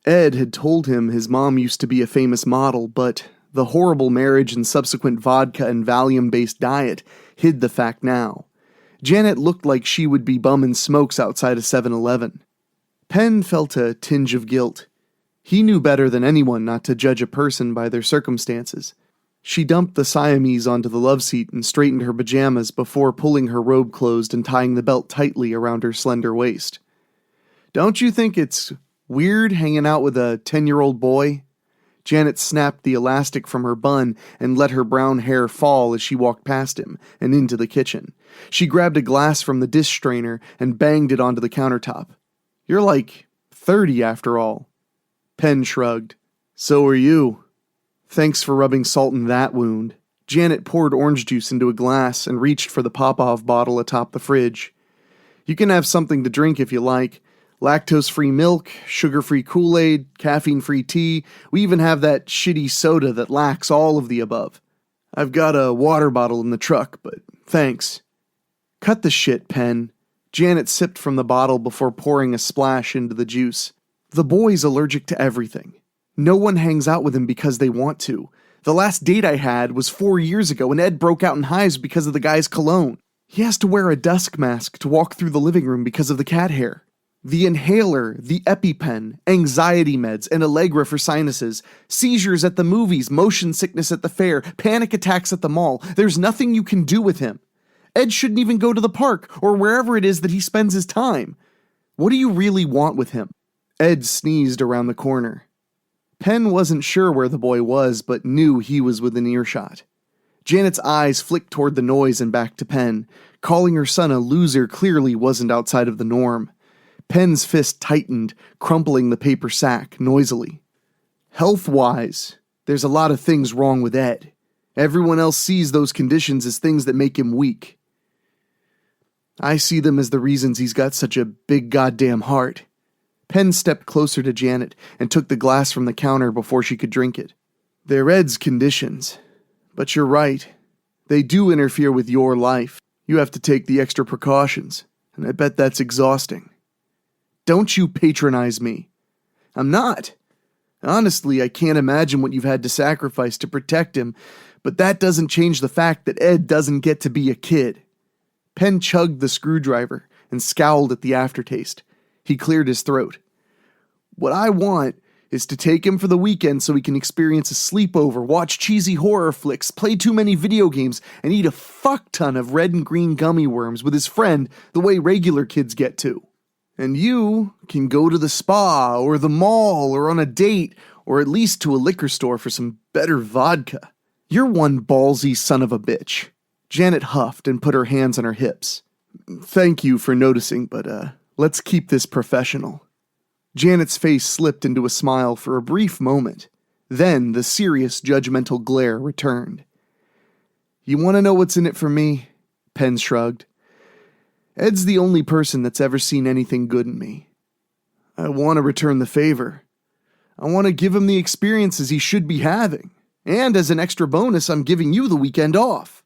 Ed had told him his mom used to be a famous model, but the horrible marriage and subsequent vodka and Valium-based diet hid the fact now. Janet looked like she would be bumming smokes outside a 7-Eleven. Penn felt a tinge of guilt. He knew better than anyone not to judge a person by their circumstances. She dumped the Siamese onto the love seat and straightened her pajamas before pulling her robe closed and tying the belt tightly around her slender waist. "Don't you think it's weird hanging out with a 10-year-old boy?" Janet snapped the elastic from her bun and let her brown hair fall as she walked past him and into the kitchen. She grabbed a glass from the dish strainer and banged it onto the countertop. "You're like 30 after all." Penn shrugged. "So are you." "Thanks for rubbing salt in that wound." Janet poured orange juice into a glass and reached for the Popov bottle atop the fridge. "You can have something to drink if you like. Lactose-free milk, sugar-free Kool-Aid, caffeine-free tea. We even have that shitty soda that lacks all of the above. I've got a water bottle in the truck, but thanks." "Cut the shit, Penn." Janet sipped from the bottle before pouring a splash into the juice. "The boy's allergic to everything. No one hangs out with him because they want to. The last date I had was 4 years ago, and Ed broke out in hives because of the guy's cologne. He has to wear a dusk mask to walk through the living room because of the cat hair. The inhaler, the EpiPen, anxiety meds, and Allegra for sinuses, seizures at the movies, motion sickness at the fair, panic attacks at the mall. There's nothing you can do with him. Ed shouldn't even go to the park or wherever it is that he spends his time. What do you really want with him?" Ed sneezed around the corner. Penn wasn't sure where the boy was, but knew he was within earshot. Janet's eyes flicked toward the noise and back to Penn. Calling her son a loser clearly wasn't outside of the norm. Penn's fist tightened, crumpling the paper sack noisily. "Health-wise, there's a lot of things wrong with Ed. Everyone else sees those conditions as things that make him weak." I see them as the reasons he's got such a big goddamn heart. Penn stepped closer to Janet and took the glass from the counter before she could drink it. They're Ed's conditions. But you're right. They do interfere with your life. You have to take the extra precautions, and I bet that's exhausting. Don't you patronize me. I'm not. Honestly, I can't imagine what you've had to sacrifice to protect him, but that doesn't change the fact that Ed doesn't get to be a kid. Penn chugged the screwdriver and scowled at the aftertaste. He cleared his throat. What I want is to take him for the weekend so he can experience a sleepover, watch cheesy horror flicks, play too many video games, and eat a fuck ton of red and green gummy worms with his friend the way regular kids get to. And you can go to the spa or the mall or on a date or at least to a liquor store for some better vodka. You're one ballsy son of a bitch. Janet huffed and put her hands on her hips. Thank you for noticing, but let's keep this professional. Janet's face slipped into a smile for a brief moment. Then the serious, judgmental glare returned. You want to know what's in it for me? Penn shrugged. Ed's the only person that's ever seen anything good in me. I want to return the favor. I want to give him the experiences he should be having. And as an extra bonus, I'm giving you the weekend off.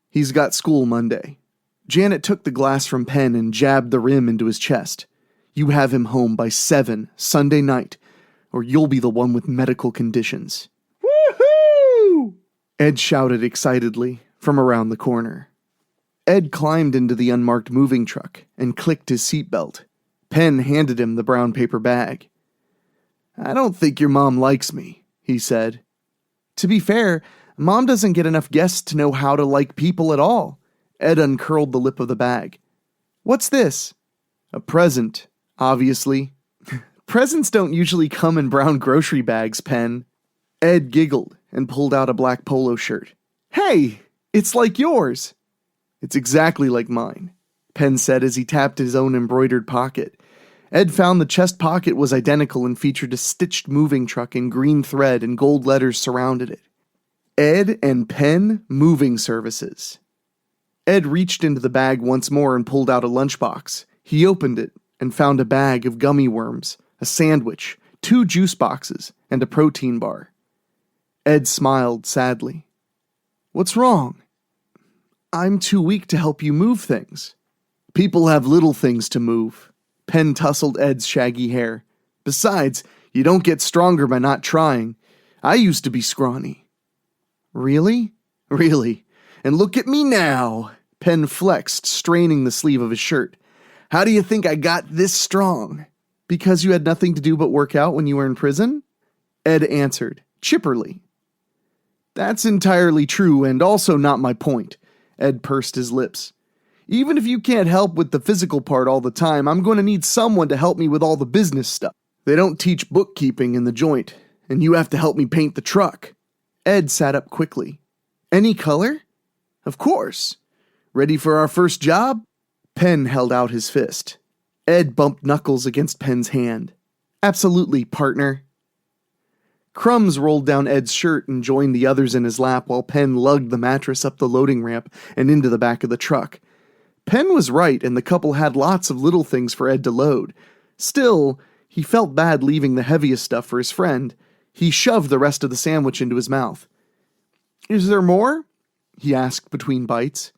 He's got school Monday. Janet took the glass from Penn and jabbed the rim into his chest. You have him home by 7 Sunday night, or you'll be the one with medical conditions. Woohoo! Ed shouted excitedly from around the corner. Ed climbed into the unmarked moving truck and clicked his seatbelt. Penn handed him the brown paper bag. I don't think your mom likes me, he said. To be fair, Mom doesn't get enough guests to know how to like people at all. Ed uncurled the lip of the bag. What's this? A present, obviously. Presents don't usually come in brown grocery bags, Penn. Ed giggled and pulled out a black polo shirt. Hey, it's like yours. It's exactly like mine, Penn said as he tapped his own embroidered pocket. Ed found the chest pocket was identical and featured a stitched moving truck in green thread and gold letters surrounded it. Ed and Penn Moving Services. Ed reached into the bag once more and pulled out a lunchbox. He opened it and found a bag of gummy worms, a sandwich, 2 juice boxes, and a protein bar. Ed smiled sadly. What's wrong? I'm too weak to help you move things. People have little things to move. Penn tousled Ed's shaggy hair. Besides, you don't get stronger by not trying. I used to be scrawny. Really? Really. And look at me now. Penn flexed, straining the sleeve of his shirt. How do you think I got this strong? Because you had nothing to do but work out when you were in prison? Ed answered, chipperly. That's entirely true and also not my point. Ed pursed his lips. Even if you can't help with the physical part all the time, I'm going to need someone to help me with all the business stuff. They don't teach bookkeeping in the joint, and you have to help me paint the truck. Ed sat up quickly. Any color? Of course. Ready for our first job? Penn held out his fist. Ed bumped knuckles against Penn's hand. Absolutely, partner. Crumbs rolled down Ed's shirt and joined the others in his lap while Penn lugged the mattress up the loading ramp and into the back of the truck. Penn was right, and the couple had lots of little things for Ed to load. Still, he felt bad leaving the heaviest stuff for his friend. He shoved the rest of the sandwich into his mouth. Is there more? He asked between bites.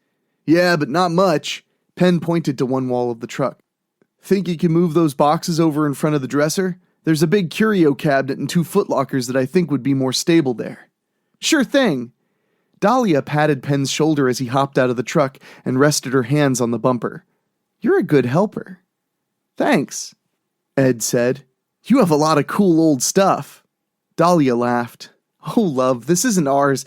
Yeah, but not much. Penn pointed to one wall of the truck. Think you can move those boxes over in front of the dresser? There's a big curio cabinet and 2 footlockers that I think would be more stable there. Sure thing. Dahlia patted Penn's shoulder as he hopped out of the truck and rested her hands on the bumper. You're a good helper. Thanks, Ed said. You have a lot of cool old stuff. Dahlia laughed. Oh, love, this isn't ours.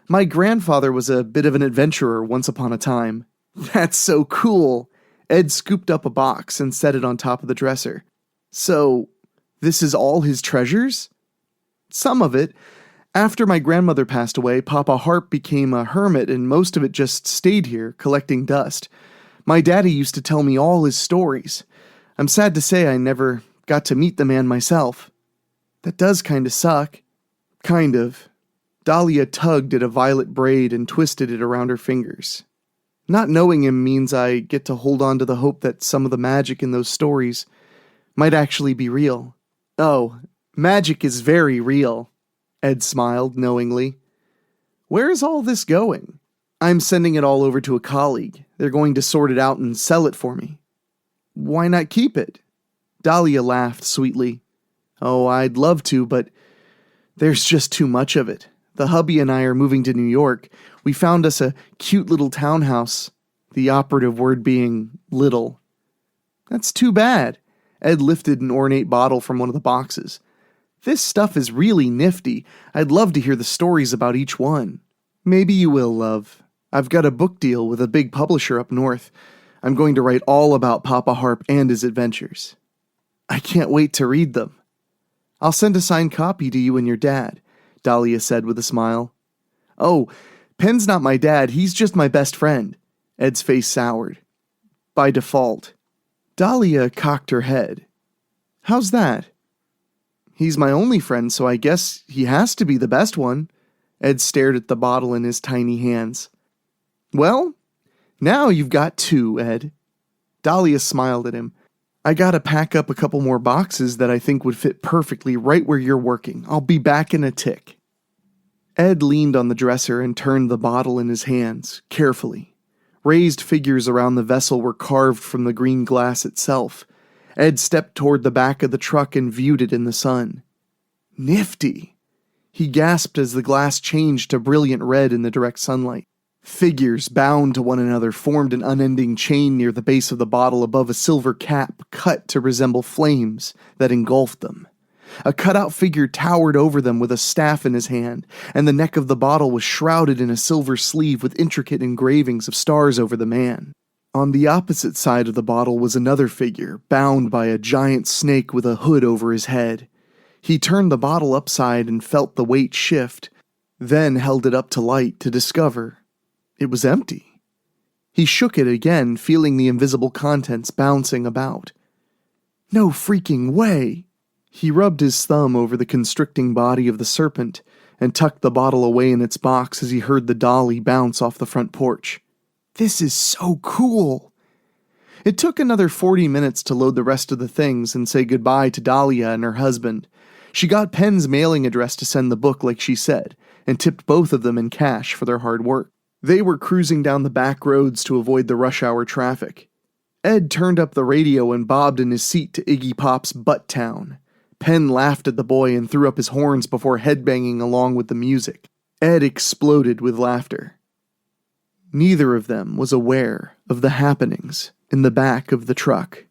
My grandfather was a bit of an adventurer once upon a time. That's so cool. Ed scooped up a box and set it on top of the dresser. So, this is all his treasures? Some of it. After my grandmother passed away, Papa Harp became a hermit and most of it just stayed here, collecting dust. My daddy used to tell me all his stories. I'm sad to say I never got to meet the man myself. That does kinda suck. Kind of. Dahlia tugged at a violet braid and twisted it around her fingers. Not knowing him means I get to hold on to the hope that some of the magic in those stories might actually be real. Oh, magic is very real, Ed smiled knowingly. Where is all this going? I'm sending it all over to a colleague. They're going to sort it out and sell it for me. Why not keep it? Dahlia laughed sweetly. Oh, I'd love to, but there's just too much of it. The hubby and I are moving to New York. We found us a cute little townhouse, the operative word being little. That's too bad. Ed lifted an ornate bottle from one of the boxes. This stuff is really nifty. I'd love to hear the stories about each one. Maybe you will, love. I've got a book deal with a big publisher up north. I'm going to write all about Papa Harp and his adventures. I can't wait to read them. I'll send a signed copy to you and your dad, Dahlia said with a smile. Oh, Penn's not my dad, he's just my best friend. Ed's face soured. By default. Dahlia cocked her head. How's that? He's my only friend, so I guess he has to be the best one. Ed stared at the bottle in his tiny hands. Well, now you've got two, Ed. Dahlia smiled at him. I gotta pack up a couple more boxes that I think would fit perfectly right where you're working. I'll be back in a tick. Ed leaned on the dresser and turned the bottle in his hands, carefully. Raised figures around the vessel were carved from the green glass itself. Ed stepped toward the back of the truck and viewed it in the sun. Nifty! He gasped as the glass changed to brilliant red in the direct sunlight. Figures bound to one another formed an unending chain near the base of the bottle above a silver cap cut to resemble flames that engulfed them. A cutout figure towered over them with a staff in his hand, and the neck of the bottle was shrouded in a silver sleeve with intricate engravings of stars over the man. On the opposite side of the bottle was another figure, bound by a giant snake with a hood over his head. He turned the bottle upside and felt the weight shift, then held it up to light to discover it was empty. He shook it again, feeling the invisible contents bouncing about. No freaking way! He rubbed his thumb over the constricting body of the serpent and tucked the bottle away in its box as he heard the dolly bounce off the front porch. This is so cool! It took another 40 minutes to load the rest of the things and say goodbye to Dahlia and her husband. She got Penn's mailing address to send the book like she said, and tipped both of them in cash for their hard work. They were cruising down the back roads to avoid the rush hour traffic. Ed turned up the radio and bobbed in his seat to Iggy Pop's Butt Town. Penn laughed at the boy and threw up his horns before headbanging along with the music. Ed exploded with laughter. Neither of them was aware of the happenings in the back of the truck.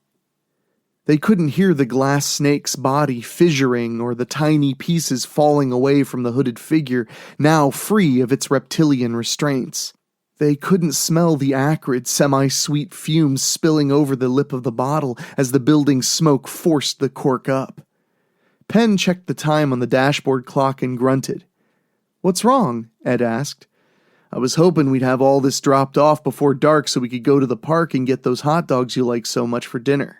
They couldn't hear the glass snake's body fissuring or the tiny pieces falling away from the hooded figure, now free of its reptilian restraints. They couldn't smell the acrid, semi-sweet fumes spilling over the lip of the bottle as the building smoke forced the cork up. Penn checked the time on the dashboard clock and grunted. "What's wrong?" Ed asked. "I was hoping we'd have all this dropped off before dark so we could go to the park and get those hot dogs you like so much for dinner.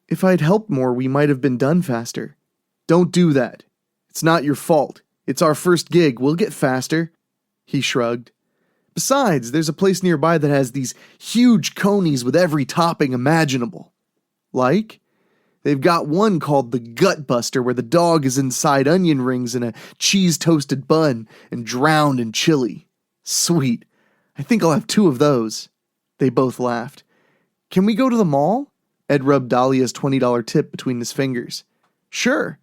If I'd helped more, we might have been done faster." "Don't do that. It's not your fault. It's our first gig. We'll get faster." He shrugged. "Besides, there's a place nearby that has these huge conies with every topping imaginable." "Like?" "They've got one called the Gut Buster where the dog is inside onion rings in a cheese-toasted bun and drowned in chili." "Sweet. I think I'll have 2 of those." They both laughed. "Can we go to the mall?" Ed rubbed Dahlia's $20 tip between his fingers. "Sure.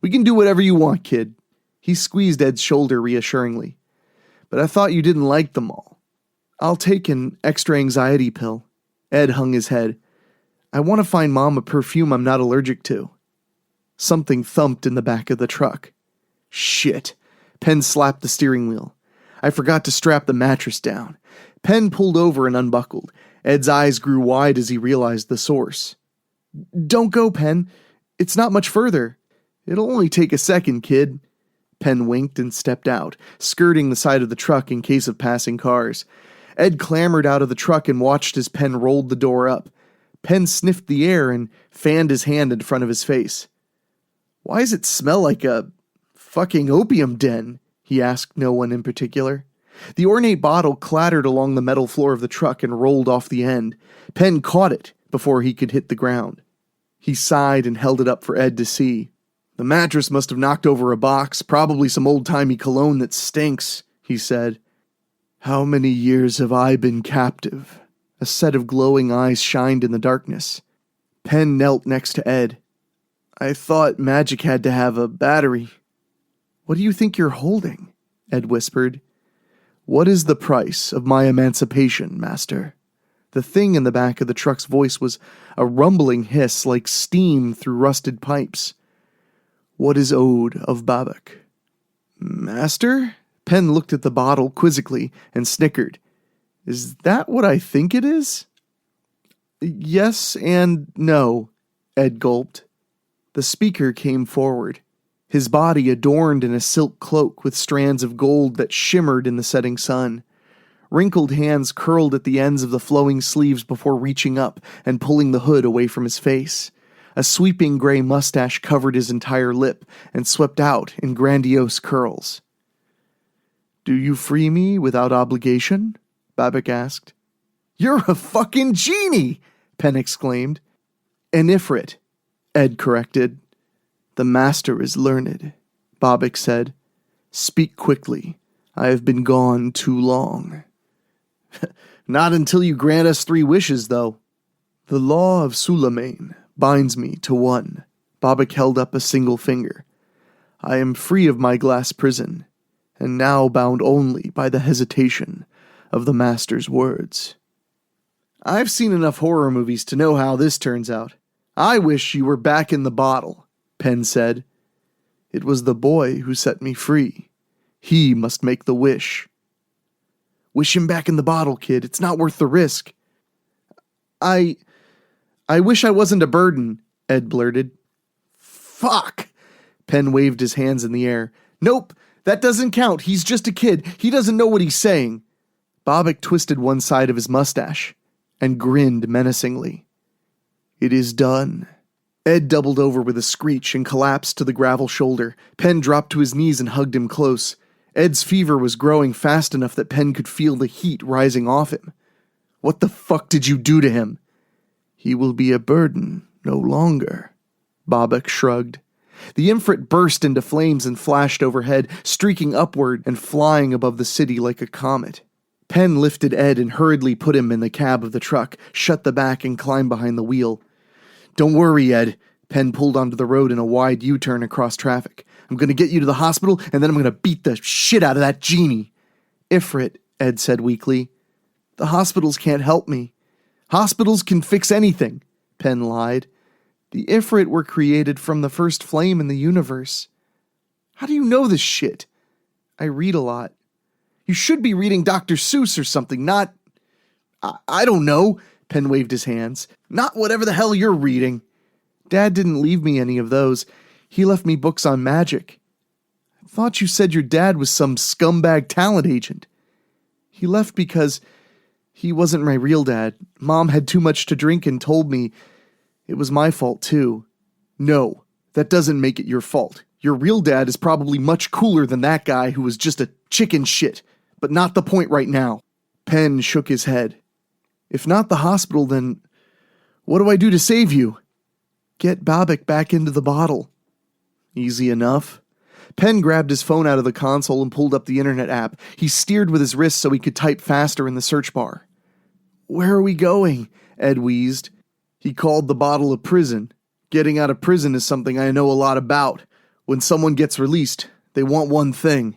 We can do whatever you want, kid." He squeezed Ed's shoulder reassuringly. "But I thought you didn't like the mall." "I'll take an extra anxiety pill." Ed hung his head. "I want to find Mom a perfume I'm not allergic to." Something thumped in the back of the truck. Shit. Penn slapped the steering wheel. I forgot to strap the mattress down. Penn pulled over and unbuckled. Ed's eyes grew wide as he realized the source. "Don't go, Penn. It's not much further." "It'll only take a second, kid." Penn winked and stepped out, skirting the side of the truck in case of passing cars. Ed clambered out of the truck and watched as Penn rolled the door up. Penn sniffed the air and fanned his hand in front of his face. "Why does it smell like a fucking opium den?" he asked no one in particular. The ornate bottle clattered along the metal floor of the truck and rolled off the end. Penn caught it before he could hit the ground. He sighed and held it up for Ed to see. "The mattress must have knocked over a box, probably some old-timey cologne that stinks," he said. "How many years have I been captive?" A set of glowing eyes shined in the darkness. Penn knelt next to Ed. "I thought magic had to have a battery." "What do you think you're holding?" Ed whispered. "What is the price of my emancipation, master?" The thing in the back of the truck's voice was a rumbling hiss like steam through rusted pipes. "What is owed of Babak?" "Master?" Penn looked at the bottle quizzically and snickered. "Is that what I think it is?" "Yes and no," Ed gulped. The speaker came forward, his body adorned in a silk cloak with strands of gold that shimmered in the setting sun. Wrinkled hands curled at the ends of the flowing sleeves before reaching up and pulling the hood away from his face. A sweeping gray mustache covered his entire lip and swept out in grandiose curls. "Do you free me without obligation?" Babak asked. "You're a fucking genie!" Penn exclaimed. "An ifrit," Ed corrected. "The master is learned," Babak said. "Speak quickly. I have been gone too long." "Not until you grant us 3 wishes, though." "The law of Suleiman binds me to one." Babak held up a single finger. "I am free of my glass prison, and now bound only by the hesitation of the master's words." "I've seen enough horror movies to know how this turns out. I wish you were back in the bottle," Penn said. "It was the boy who set me free. He must make the wish." "Wish him back in the bottle, kid. It's not worth the risk." I wish I wasn't a burden," Ed blurted. "Fuck!" Penn waved his hands in the air. "Nope, that doesn't count. He's just a kid. He doesn't know what he's saying." Babak twisted one side of his mustache and grinned menacingly. "It is done." Ed doubled over with a screech and collapsed to the gravel shoulder. Penn dropped to his knees and hugged him close. Ed's fever was growing fast enough that Penn could feel the heat rising off him. "What the fuck did you do to him?" "He will be a burden no longer," Babak shrugged. The Ifrit burst into flames and flashed overhead, streaking upward and flying above the city like a comet. Penn lifted Ed and hurriedly put him in the cab of the truck, shut the back and climbed behind the wheel. "Don't worry, Ed." Penn pulled onto the road in a wide U-turn across traffic. "I'm going to get you to the hospital, and then I'm going to beat the shit out of that genie." "Ifrit," Ed said weakly. "The hospitals can't help me." "Hospitals can fix anything," Penn lied. "The Ifrit were created from the first flame in the universe." "How do you know this shit?" "I read a lot." "You should be reading Dr. Seuss or something, not... I don't know," Penn waved his hands. "Not whatever the hell you're reading." "Dad didn't leave me any of those. He left me books on magic." "I thought you said your dad was some scumbag talent agent." "He left because he wasn't my real dad. Mom had too much to drink and told me it was my fault too." "No, that doesn't make it your fault. Your real dad is probably much cooler than that guy who was just a chicken shit, but not the point right now." Penn shook his head. "If not the hospital, then what do I do to save you?" "Get Babak back into the bottle." "Easy enough." Penn grabbed his phone out of the console and pulled up the internet app. He steered with his wrist so he could type faster in the search bar. "Where are we going?" Ed wheezed. He called the bottle a prison. "Getting out of prison is something I know a lot about. When someone gets released, they want one thing."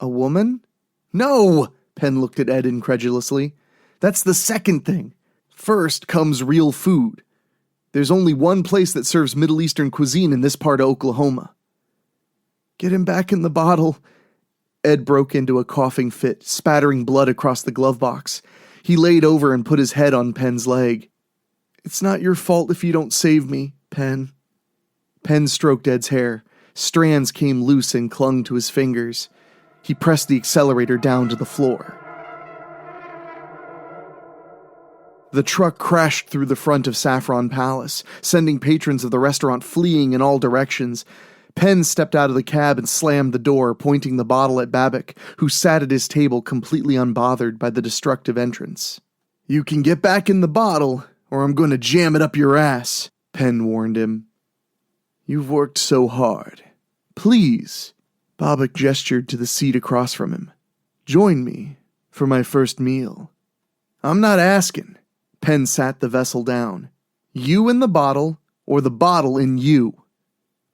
"A woman?" "No!" Penn looked at Ed incredulously. "That's the second thing. First comes real food. There's only one place that serves Middle Eastern cuisine in this part of Oklahoma." "Get him back in the bottle." Ed broke into a coughing fit, spattering blood across the glove box. He laid over and put his head on Penn's leg. "It's not your fault if you don't save me, Penn." Penn stroked Ed's hair. Strands came loose and clung to his fingers. He pressed the accelerator down to the floor. The truck crashed through the front of Saffron Palace, sending patrons of the restaurant fleeing in all directions. Penn stepped out of the cab and slammed the door, pointing the bottle at Babbitt, who sat at his table completely unbothered by the destructive entrance. "You can get back in the bottle, or I'm going to jam it up your ass," Penn warned him. "You've worked so hard. Please," Babbitt gestured to the seat across from him, "join me for my first meal." "I'm not asking." Penn sat the vessel down. "You in the bottle, or the bottle in you."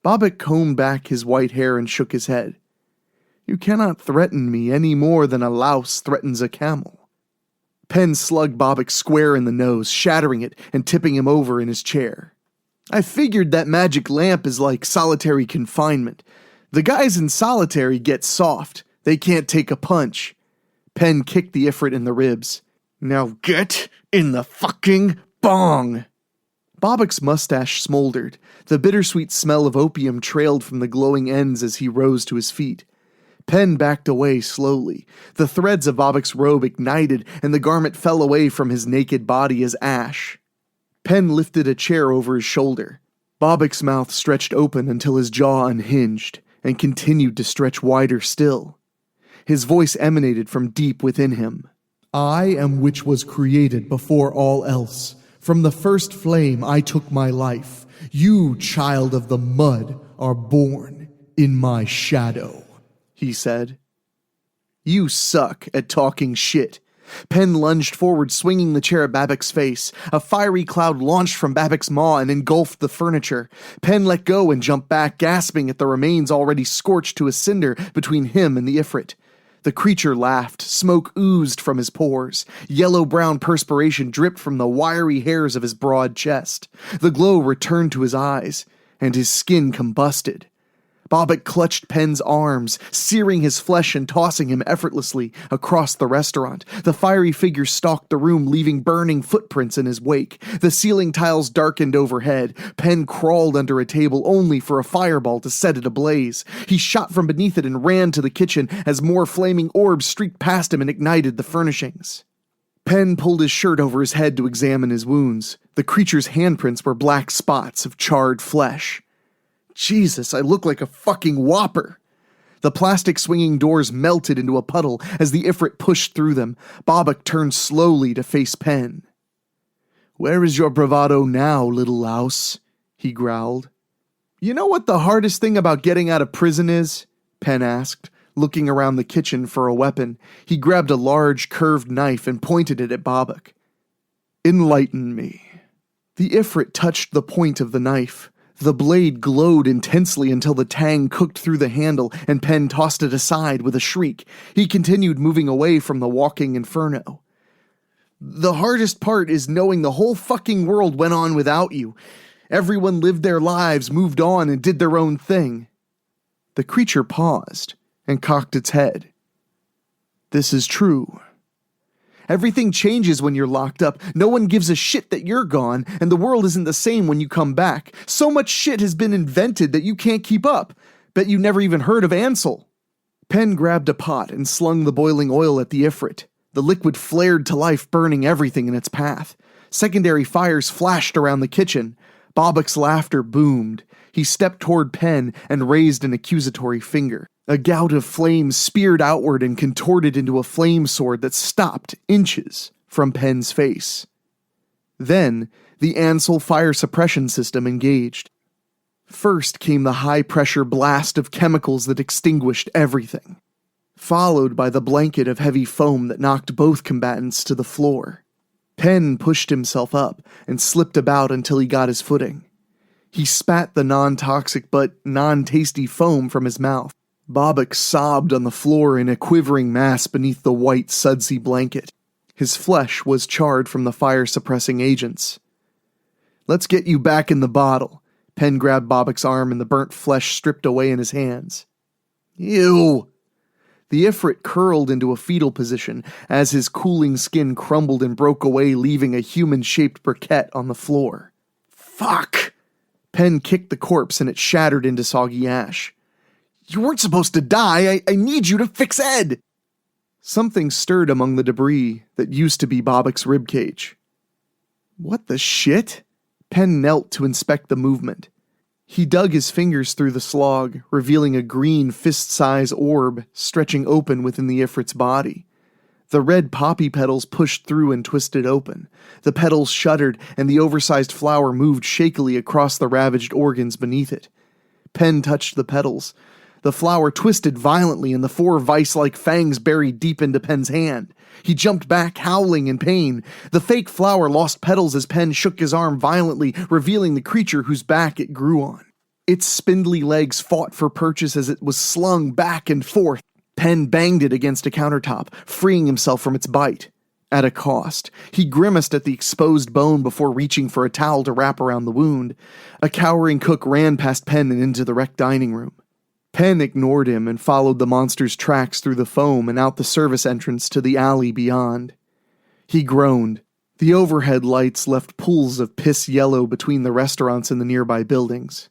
Babbitt combed back his white hair and shook his head. "You cannot threaten me any more than a louse threatens a camel." Penn slugged Babbitt square in the nose, shattering it and tipping him over in his chair. "I figured that magic lamp is like solitary confinement. The guys in solitary get soft. They can't take a punch." Penn kicked the Ifrit in the ribs. "Now get in the fucking bong!" Babbitt's mustache smoldered. The bittersweet smell of opium trailed from the glowing ends as he rose to his feet. Penn backed away slowly. The threads of Babbitt's robe ignited, and the garment fell away from his naked body as ash. Penn lifted a chair over his shoulder. Babbitt's mouth stretched open until his jaw unhinged, and continued to stretch wider still. His voice emanated from deep within him. "I am which was created before all else. From the first flame I took my life. You, child of the mud, are born in my shadow," he said. "You suck at talking shit." Penn lunged forward, swinging the chair at Babbitt's face. A fiery cloud launched from Babbitt's maw and engulfed the furniture. Penn let go and jumped back, gasping at the remains already scorched to a cinder between him and the Ifrit. The creature laughed. Smoke oozed from his pores. Yellow-brown perspiration dripped from the wiry hairs of his broad chest. The glow returned to his eyes, and his skin combusted. Babbitt clutched Penn's arms, searing his flesh and tossing him effortlessly across the restaurant. The fiery figure stalked the room, leaving burning footprints in his wake. The ceiling tiles darkened overhead. Penn crawled under a table only for a fireball to set it ablaze. He shot from beneath it and ran to the kitchen as more flaming orbs streaked past him and ignited the furnishings. Penn pulled his shirt over his head to examine his wounds. The creature's handprints were black spots of charred flesh. Jesus, I look like a fucking whopper. The plastic swinging doors melted into a puddle as the Ifrit pushed through them. Babbitt turned slowly to face Penn. "Where is your bravado now, little louse?" he growled. "You know what the hardest thing about getting out of prison is?" Penn asked, looking around the kitchen for a weapon. He grabbed a large, curved knife and pointed it at Babbitt. "Enlighten me." The Ifrit touched the point of the knife. The blade glowed intensely until the tang cooked through the handle, and Penn tossed it aside with a shriek. He continued moving away from the walking inferno. "The hardest part is knowing the whole fucking world went on without you. Everyone lived their lives, moved on, and did their own thing." The creature paused and cocked its head. "This is true. Everything changes when you're locked up. No one gives a shit that you're gone, and the world isn't the same when you come back. So much shit has been invented that you can't keep up. Bet you never even heard of Ansel." Penn grabbed a pot and slung the boiling oil at the Ifrit. The liquid flared to life, burning everything in its path. Secondary fires flashed around the kitchen. Babbitt's laughter boomed. He stepped toward Penn and raised an accusatory finger. A gout of flames speared outward and contorted into a flame sword that stopped inches from Penn's face. Then, the Ansel fire suppression system engaged. First came the high-pressure blast of chemicals that extinguished everything, followed by the blanket of heavy foam that knocked both combatants to the floor. Penn pushed himself up and slipped about until he got his footing. He spat the non-toxic but non-tasty foam from his mouth. Babbitt sobbed on the floor in a quivering mass beneath the white sudsy blanket. His flesh was charred from the fire-suppressing agents. "Let's get you back in the bottle." Penn grabbed Babbitt's arm and the burnt flesh stripped away in his hands. "Ew!" The Ifrit curled into a fetal position as his cooling skin crumbled and broke away, leaving a human-shaped briquette on the floor. "Fuck!" Penn kicked the corpse and it shattered into soggy ash. "You weren't supposed to die. I need you to fix Ed." Something stirred among the debris that used to be Babbitt's ribcage. "What the shit?" Penn knelt to inspect the movement. He dug his fingers through the slog, revealing a green fist-size orb stretching open within the Ifrit's body. The red poppy petals pushed through and twisted open. The petals shuddered, and the oversized flower moved shakily across the ravaged organs beneath it. Penn touched the petals. The flower twisted violently, and the 4 vice-like fangs buried deep into Penn's hand. He jumped back, howling in pain. The fake flower lost petals as Penn shook his arm violently, revealing the creature whose back it grew on. Its spindly legs fought for purchase as it was slung back and forth. Penn banged it against a countertop, freeing himself from its bite. At a cost. He grimaced at the exposed bone before reaching for a towel to wrap around the wound. A cowering cook ran past Penn and into the wrecked dining room. Penn ignored him and followed the monster's tracks through the foam and out the service entrance to the alley beyond. He groaned. The overhead lights left pools of piss yellow between the restaurants and the nearby buildings.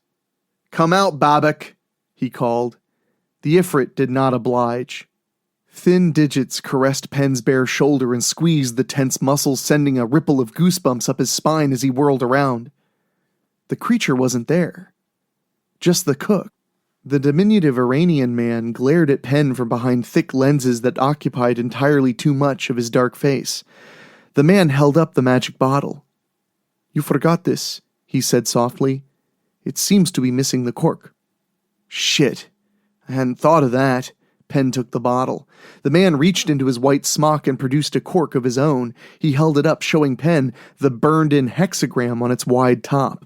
"Come out, Babak," he called. The Ifrit did not oblige. Thin digits caressed Penn's bare shoulder and squeezed the tense muscles, sending a ripple of goosebumps up his spine as he whirled around. The creature wasn't there. Just the cook. The diminutive Iranian man glared at Penn from behind thick lenses that occupied entirely too much of his dark face. The man held up the magic bottle. "You forgot this," he said softly. "It seems to be missing the cork." "Shit. I hadn't thought of that." Penn took the bottle. The man reached into his white smock and produced a cork of his own. He held it up, showing Penn the burned-in hexagram on its wide top.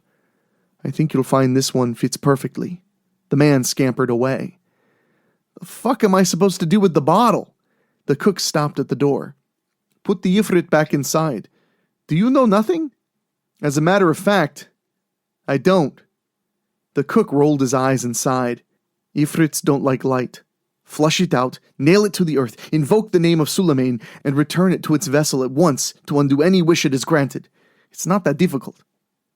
"I think you'll find this one fits perfectly." The man scampered away. "The fuck am I supposed to do with the bottle?" The cook stopped at the door. "Put the Ifrit back inside. Do you know nothing?" "As a matter of fact, I don't." The cook rolled his eyes and sighed. "Ifrits don't like light. Flush it out, nail it to the earth, invoke the name of Suleiman, and return it to its vessel at once to undo any wish it is granted. It's not that difficult."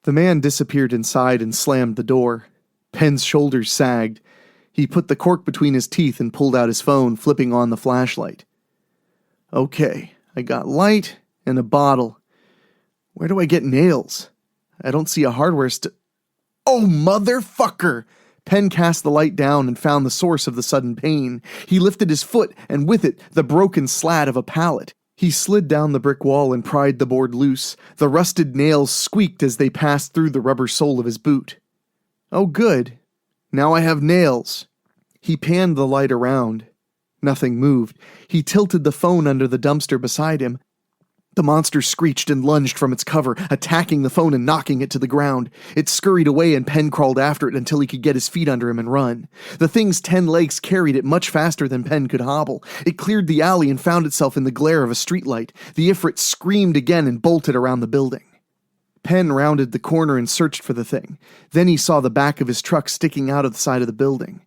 The man disappeared inside and slammed the door. Penn's shoulders sagged. He put the cork between his teeth and pulled out his phone, flipping on the flashlight. "Okay, I got light and a bottle. Where do I get nails? I don't see a hardware Oh, motherfucker!" Penn cast the light down and found the source of the sudden pain. He lifted his foot, and with it, the broken slat of a pallet. He slid down the brick wall and pried the board loose. The rusted nails squeaked as they passed through the rubber sole of his boot. "Oh, good. Now I have nails." He panned the light around. Nothing moved. He tilted the phone under the dumpster beside him. The monster screeched and lunged from its cover, attacking the phone and knocking it to the ground. It scurried away and Penn crawled after it until he could get his feet under him and run. The thing's 10 legs carried it much faster than Penn could hobble. It cleared the alley and found itself in the glare of a streetlight. The Ifrit screamed again and bolted around the building. Penn rounded the corner and searched for the thing. Then he saw the back of his truck sticking out of the side of the building.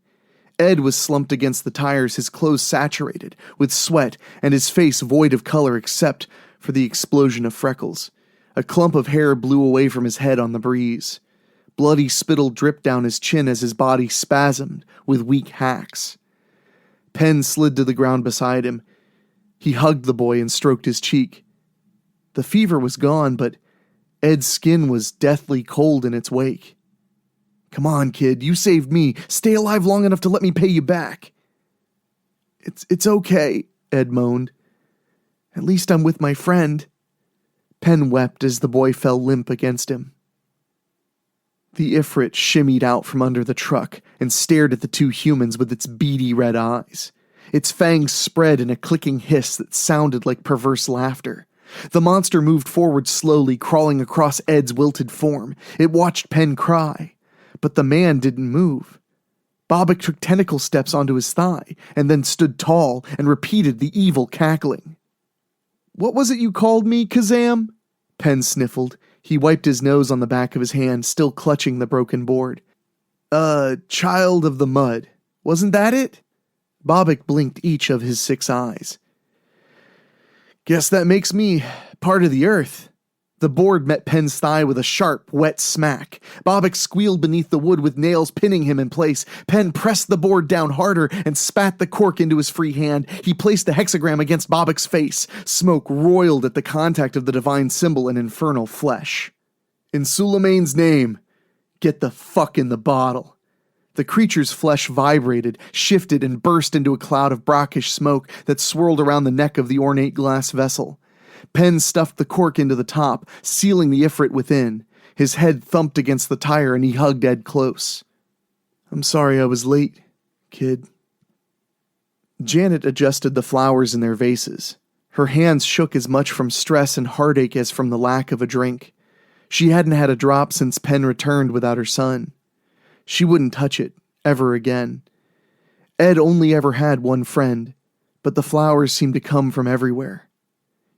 Ed was slumped against the tires, his clothes saturated with sweat and his face void of color except for the explosion of freckles. A clump of hair blew away from his head on the breeze. Bloody spittle dripped down his chin as his body spasmed with weak hacks. Penn slid to the ground beside him. He hugged the boy and stroked his cheek. The fever was gone, but Ed's skin was deathly cold in its wake. "Come on, kid, you saved me. Stay alive long enough to let me pay you back." It's okay," Ed moaned. "At least I'm with my friend." Penn wept as the boy fell limp against him. The Ifrit shimmied out from under the truck and stared at the two humans with its beady red eyes. Its fangs spread in a clicking hiss that sounded like perverse laughter. The monster moved forward slowly, crawling across Ed's wilted form. It watched Penn cry, but the man didn't move. Bobak took tentacle steps onto his thigh and then stood tall and repeated the evil cackling. "What was it you called me, Kazam?" Penn sniffled. He wiped his nose on the back of his hand, still clutching the broken board. Child of the mud. Wasn't that it?" Bobak blinked each of his 6 eyes. "Guess that makes me part of the earth." The board met Penn's thigh with a sharp, wet smack. Bobak squealed beneath the wood with nails pinning him in place. Penn pressed the board down harder and spat the cork into his free hand. He placed the hexagram against Bobak's face. Smoke roiled at the contact of the divine symbol and infernal flesh. "In Suleiman's name, Get the fuck in the bottle. The creature's flesh vibrated, shifted, and burst into a cloud of brackish smoke that swirled around the neck of the ornate glass vessel. Penn stuffed the cork into the top, sealing the ifrit within. His head thumped against the tire and he hugged Ed close. "I'm sorry I was late, kid." Janet adjusted the flowers in their vases. Her hands shook as much from stress and heartache as from the lack of a drink. She hadn't had a drop since Penn returned without her son. She wouldn't touch it, ever again. Ed only ever had one friend, but the flowers seemed to come from everywhere.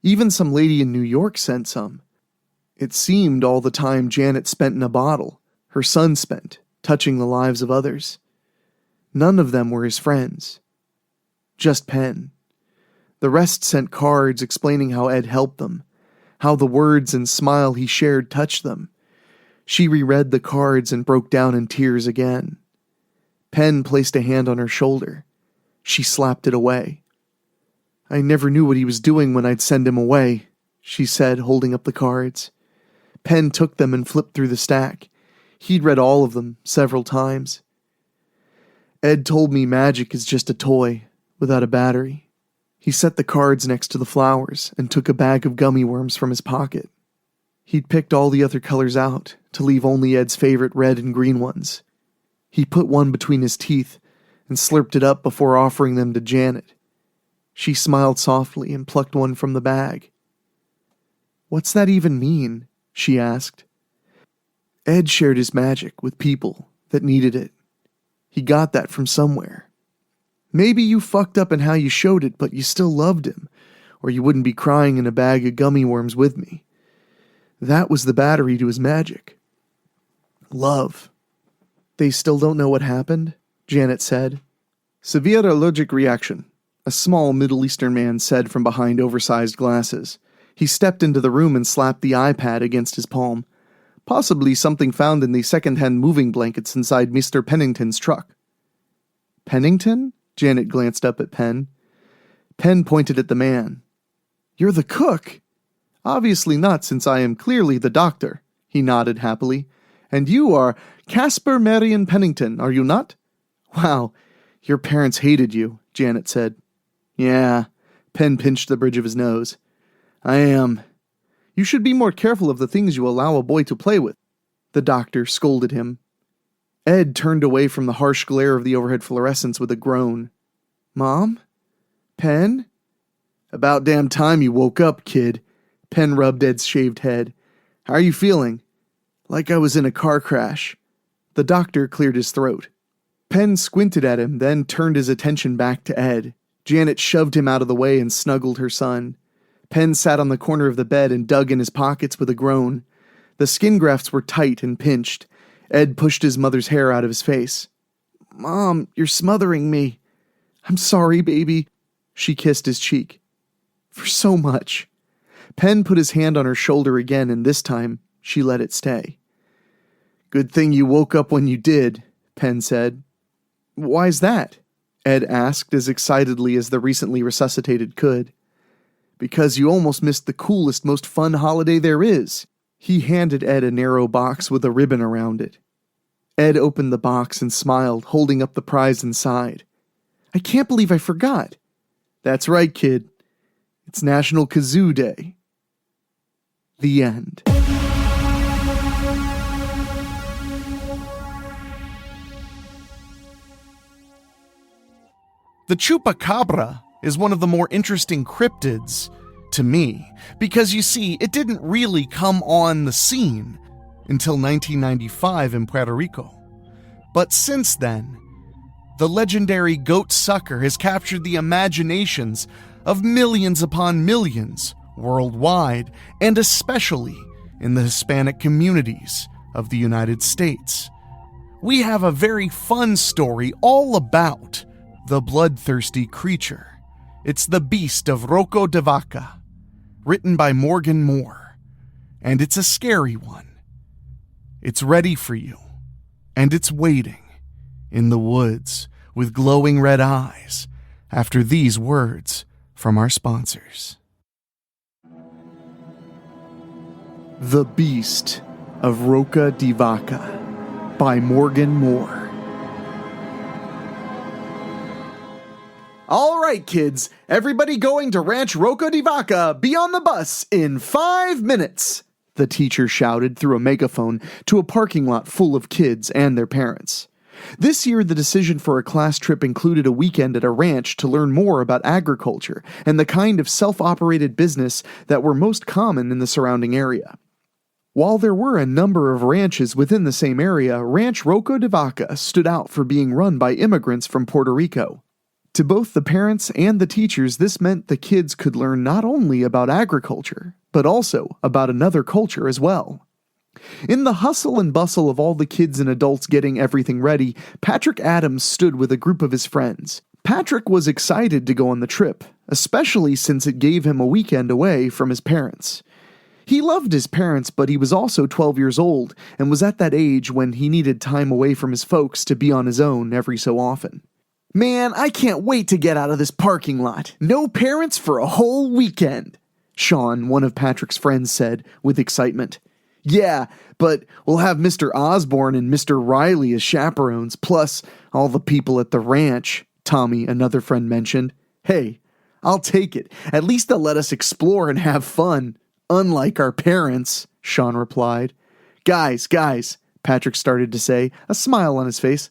Even some lady in New York sent some. It seemed all the time Janet spent in a bottle, her son spent, touching the lives of others. None of them were his friends. Just Penn. The rest sent cards explaining how Ed helped them, how the words and smile he shared touched them. She reread the cards and broke down in tears again. Penn placed a hand on her shoulder. She slapped it away. "I never knew what he was doing when I'd send him away," she said, holding up the cards. Penn took them and flipped through the stack. He'd read all of them several times. "Ed told me magic is just a toy, without a battery." He set the cards next to the flowers and took a bag of gummy worms from his pocket. He'd picked all the other colors out, to leave only Ed's favorite red and green ones. He put one between his teeth and slurped it up before offering them to Janet. She smiled softly and plucked one from the bag. "What's that even mean?" she asked. Ed shared his magic with people that needed it. He got that from somewhere. Maybe you fucked up in how you showed it, but you still loved him, or you wouldn't be crying in a bag of gummy worms with me. That was the battery to his magic. Love. "They still don't know what happened?" Janet said. "Severe allergic reaction," a small Middle Eastern man said from behind oversized glasses. He stepped into the room and slapped the iPad against his palm. "Possibly something found in the second-hand moving blankets inside Mr. Pennington's truck." "Pennington?" Janet glanced up at Penn. Penn pointed at the man. "You're the cook." "Obviously not, since I am clearly the doctor," he nodded happily. "And you are Casper Marion Pennington, are you not?" "Wow, your parents hated you," Janet said. "Yeah," Penn pinched the bridge of his nose. "I am. You should be more careful of the things you allow a boy to play with," the doctor scolded him. Ed turned away from the harsh glare of the overhead fluorescents with a groan. "Mom? Penn?" "About damn time you woke up, kid." Penn rubbed Ed's shaved head. "How are you feeling?" "Like I was in a car crash." The doctor cleared his throat. Penn squinted at him, then turned his attention back to Ed. Janet shoved him out of the way and snuggled her son. Penn sat on the corner of the bed and dug in his pockets with a groan. The skin grafts were tight and pinched. Ed pushed his mother's hair out of his face. "Mom, you're smothering me." "I'm sorry, baby." She kissed his cheek. "For so much." Penn put his hand on her shoulder again, and this time she let it stay. "Good thing you woke up when you did," Penn said. "Why's that?" Ed asked as excitedly as the recently resuscitated could. "Because you almost missed the coolest, most fun holiday there is." He handed Ed a narrow box with a ribbon around it. Ed opened the box and smiled, holding up the prize inside. "I can't believe I forgot." "That's right, kid. It's National Kazoo Day." The end. The Chupacabra is one of the more interesting cryptids to me, because you see, it didn't really come on the scene until 1995 in Puerto Rico. But since then, the legendary goat sucker has captured the imaginations of millions upon millions worldwide, and especially in the Hispanic communities of the United States. We have a very fun story all about the bloodthirsty creature. It's The Beast of Rocco de Vaca, written by Morgan Moore, and it's a scary one. It's ready for you, and it's waiting in the woods with glowing red eyes after these words from our sponsors. The Beast of Rocca de Vaca, by Morgan Moore. All right, kids, everybody going to Ranch Rocco di Vaca, be on the bus in 5 minutes, the teacher shouted through a megaphone to a parking lot full of kids and their parents. This year, the decision for a class trip included a weekend at a ranch to learn more about agriculture and the kind of self-operated business that were most common in the surrounding area. While there were a number of ranches within the same area, Ranch Rocco di Vaca stood out for being run by immigrants from Puerto Rico. To both the parents and the teachers, this meant the kids could learn not only about agriculture, but also about another culture as well. In the hustle and bustle of all the kids and adults getting everything ready, Patrick Adams stood with a group of his friends. Patrick was excited to go on the trip, especially since it gave him a weekend away from his parents. He loved his parents, but he was also 12 years old and was at that age when he needed time away from his folks to be on his own every so often. "Man, I can't wait to get out of this parking lot. No parents for a whole weekend," Sean, one of Patrick's friends, said with excitement. "Yeah, but we'll have Mr. Osborne and Mr. Riley as chaperones, plus all the people at the ranch," Tommy, another friend, mentioned. "Hey, I'll take it. At least they'll let us explore and have fun. Unlike our parents," Sean replied. Guys, Patrick started to say, a smile on his face.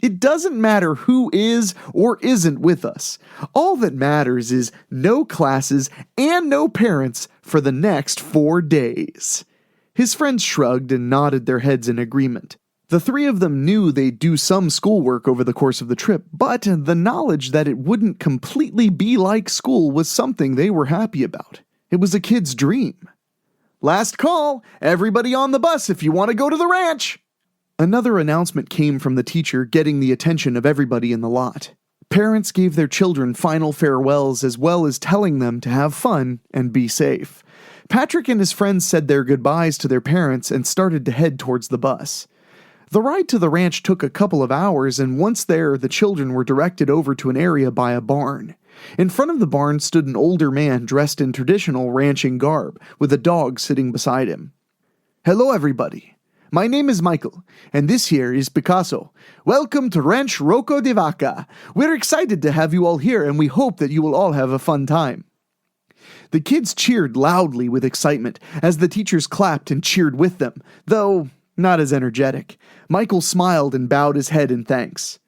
"It doesn't matter who is or isn't with us. All that matters is no classes and no parents for the next 4 days." His friends shrugged and nodded their heads in agreement. The three of them knew they'd do some schoolwork over the course of the trip, but the knowledge that it wouldn't completely be like school was something they were happy about. It was a kid's dream. "Last call! Everybody on the bus if you want to go to the ranch!" Another announcement came from the teacher, getting the attention of everybody in the lot. Parents gave their children final farewells as well as telling them to have fun and be safe. Patrick and his friends said their goodbyes to their parents and started to head towards the bus. The ride to the ranch took a couple of hours, and once there, the children were directed over to an area by a barn. In front of the barn stood an older man dressed in traditional ranching garb, with a dog sitting beside him. "Hello, everybody. My name is Michael, and this here is Picasso. Welcome to Ranch Rocco di Vaca. We're excited to have you all here, and we hope that you will all have a fun time." The kids cheered loudly with excitement as the teachers clapped and cheered with them, though not as energetic. Michael smiled and bowed his head in thanks.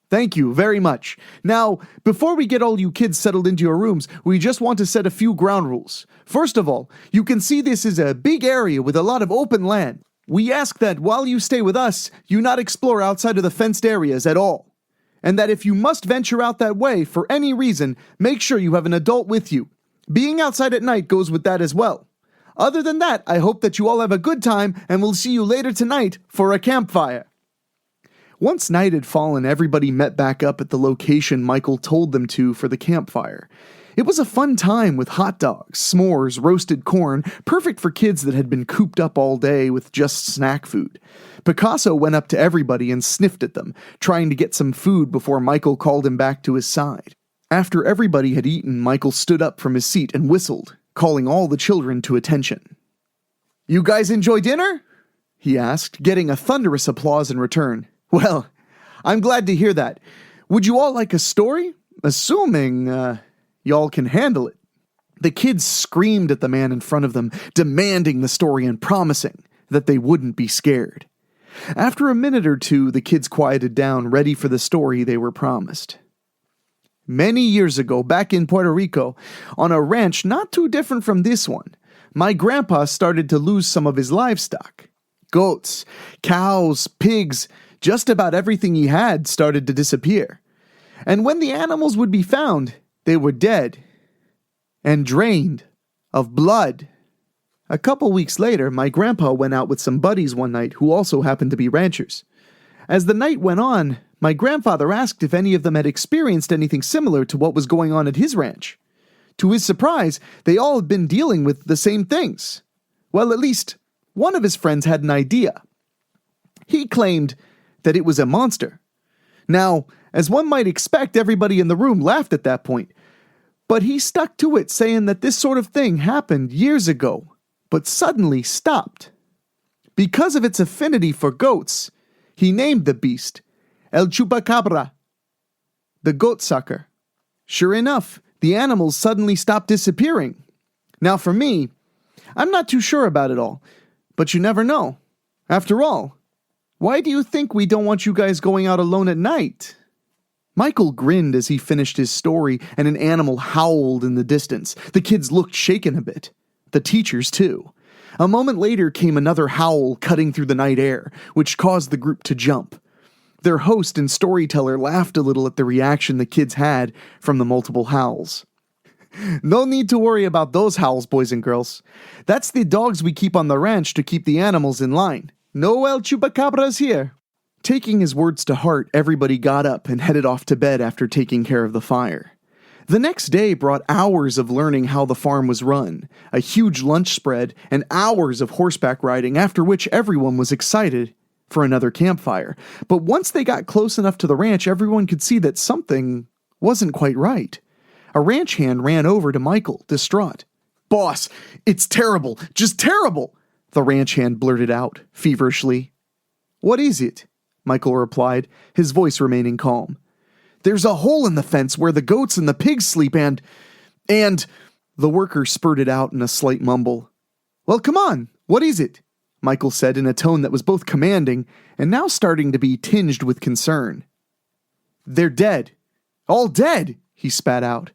"Thank you very much. Now, before we get all you kids settled into your rooms, we just want to set a few ground rules. First of all, you can see this is a big area with a lot of open land. We ask that while you stay with us, you not explore outside of the fenced areas at all. And that if you must venture out that way for any reason, make sure you have an adult with you. Being outside at night goes with that as well. Other than that, I hope that you all have a good time, and we'll see you later tonight for a campfire." Once night had fallen, everybody met back up at the location Michael told them to for the campfire. It was a fun time with hot dogs, s'mores, roasted corn, perfect for kids that had been cooped up all day with just snack food. Picasso went up to everybody and sniffed at them, trying to get some food before Michael called him back to his side. After everybody had eaten, Michael stood up from his seat and whistled, calling all the children to attention. "You guys enjoy dinner?" he asked, getting a thunderous applause in return. "Well, I'm glad to hear that. Would you all like a story? Assuming, y'all can handle it." The kids screamed at the man in front of them, demanding the story and promising that they wouldn't be scared. After a minute or two, the kids quieted down, ready for the story they were promised. "Many years ago, back in Puerto Rico, on a ranch not too different from this one, my grandpa started to lose some of his livestock. Goats, cows, pigs, just about everything he had started to disappear. And when the animals would be found, they were dead and drained of blood. A couple weeks later, my grandpa went out with some buddies one night who also happened to be ranchers. As the night went on, my grandfather asked if any of them had experienced anything similar to what was going on at his ranch. To his surprise, they all had been dealing with the same things. Well, at least one of his friends had an idea. He claimed that it was a monster. Now, as one might expect, everybody in the room laughed at that point. But he stuck to it, saying that this sort of thing happened years ago, but suddenly stopped. Because of its affinity for goats, He named the beast El Chupacabra, the goat sucker. Sure enough, the animals suddenly stopped disappearing. Now for me, I'm not too sure about it all, but you never know. After all, why do you think we don't want you guys going out alone at night? Michael grinned as he finished his story, and an animal howled in the distance. The kids looked shaken a bit. The teachers, too. A moment later came another howl cutting through the night air, which caused the group to jump. Their host and storyteller laughed a little at the reaction the kids had from the multiple howls. No need to worry about those howls, boys and girls. That's the dogs we keep on the ranch to keep the animals in line. No El Chupacabras here. Taking his words to heart, everybody got up and headed off to bed after taking care of the fire. The next day brought hours of learning how the farm was run, a huge lunch spread, and hours of horseback riding, after which everyone was excited for another campfire. But once they got close enough to the ranch, everyone could see that something wasn't quite right. A ranch hand ran over to Michael, distraught. "Boss, it's terrible, just terrible," the ranch hand blurted out, feverishly. "What is it?" Michael replied, his voice remaining calm. "There's a hole in the fence where the goats and the pigs sleep and... The worker spurted out in a slight mumble. "Well, come on, what is it?" Michael said in a tone that was both commanding and now starting to be tinged with concern. "They're dead. All dead," he spat out.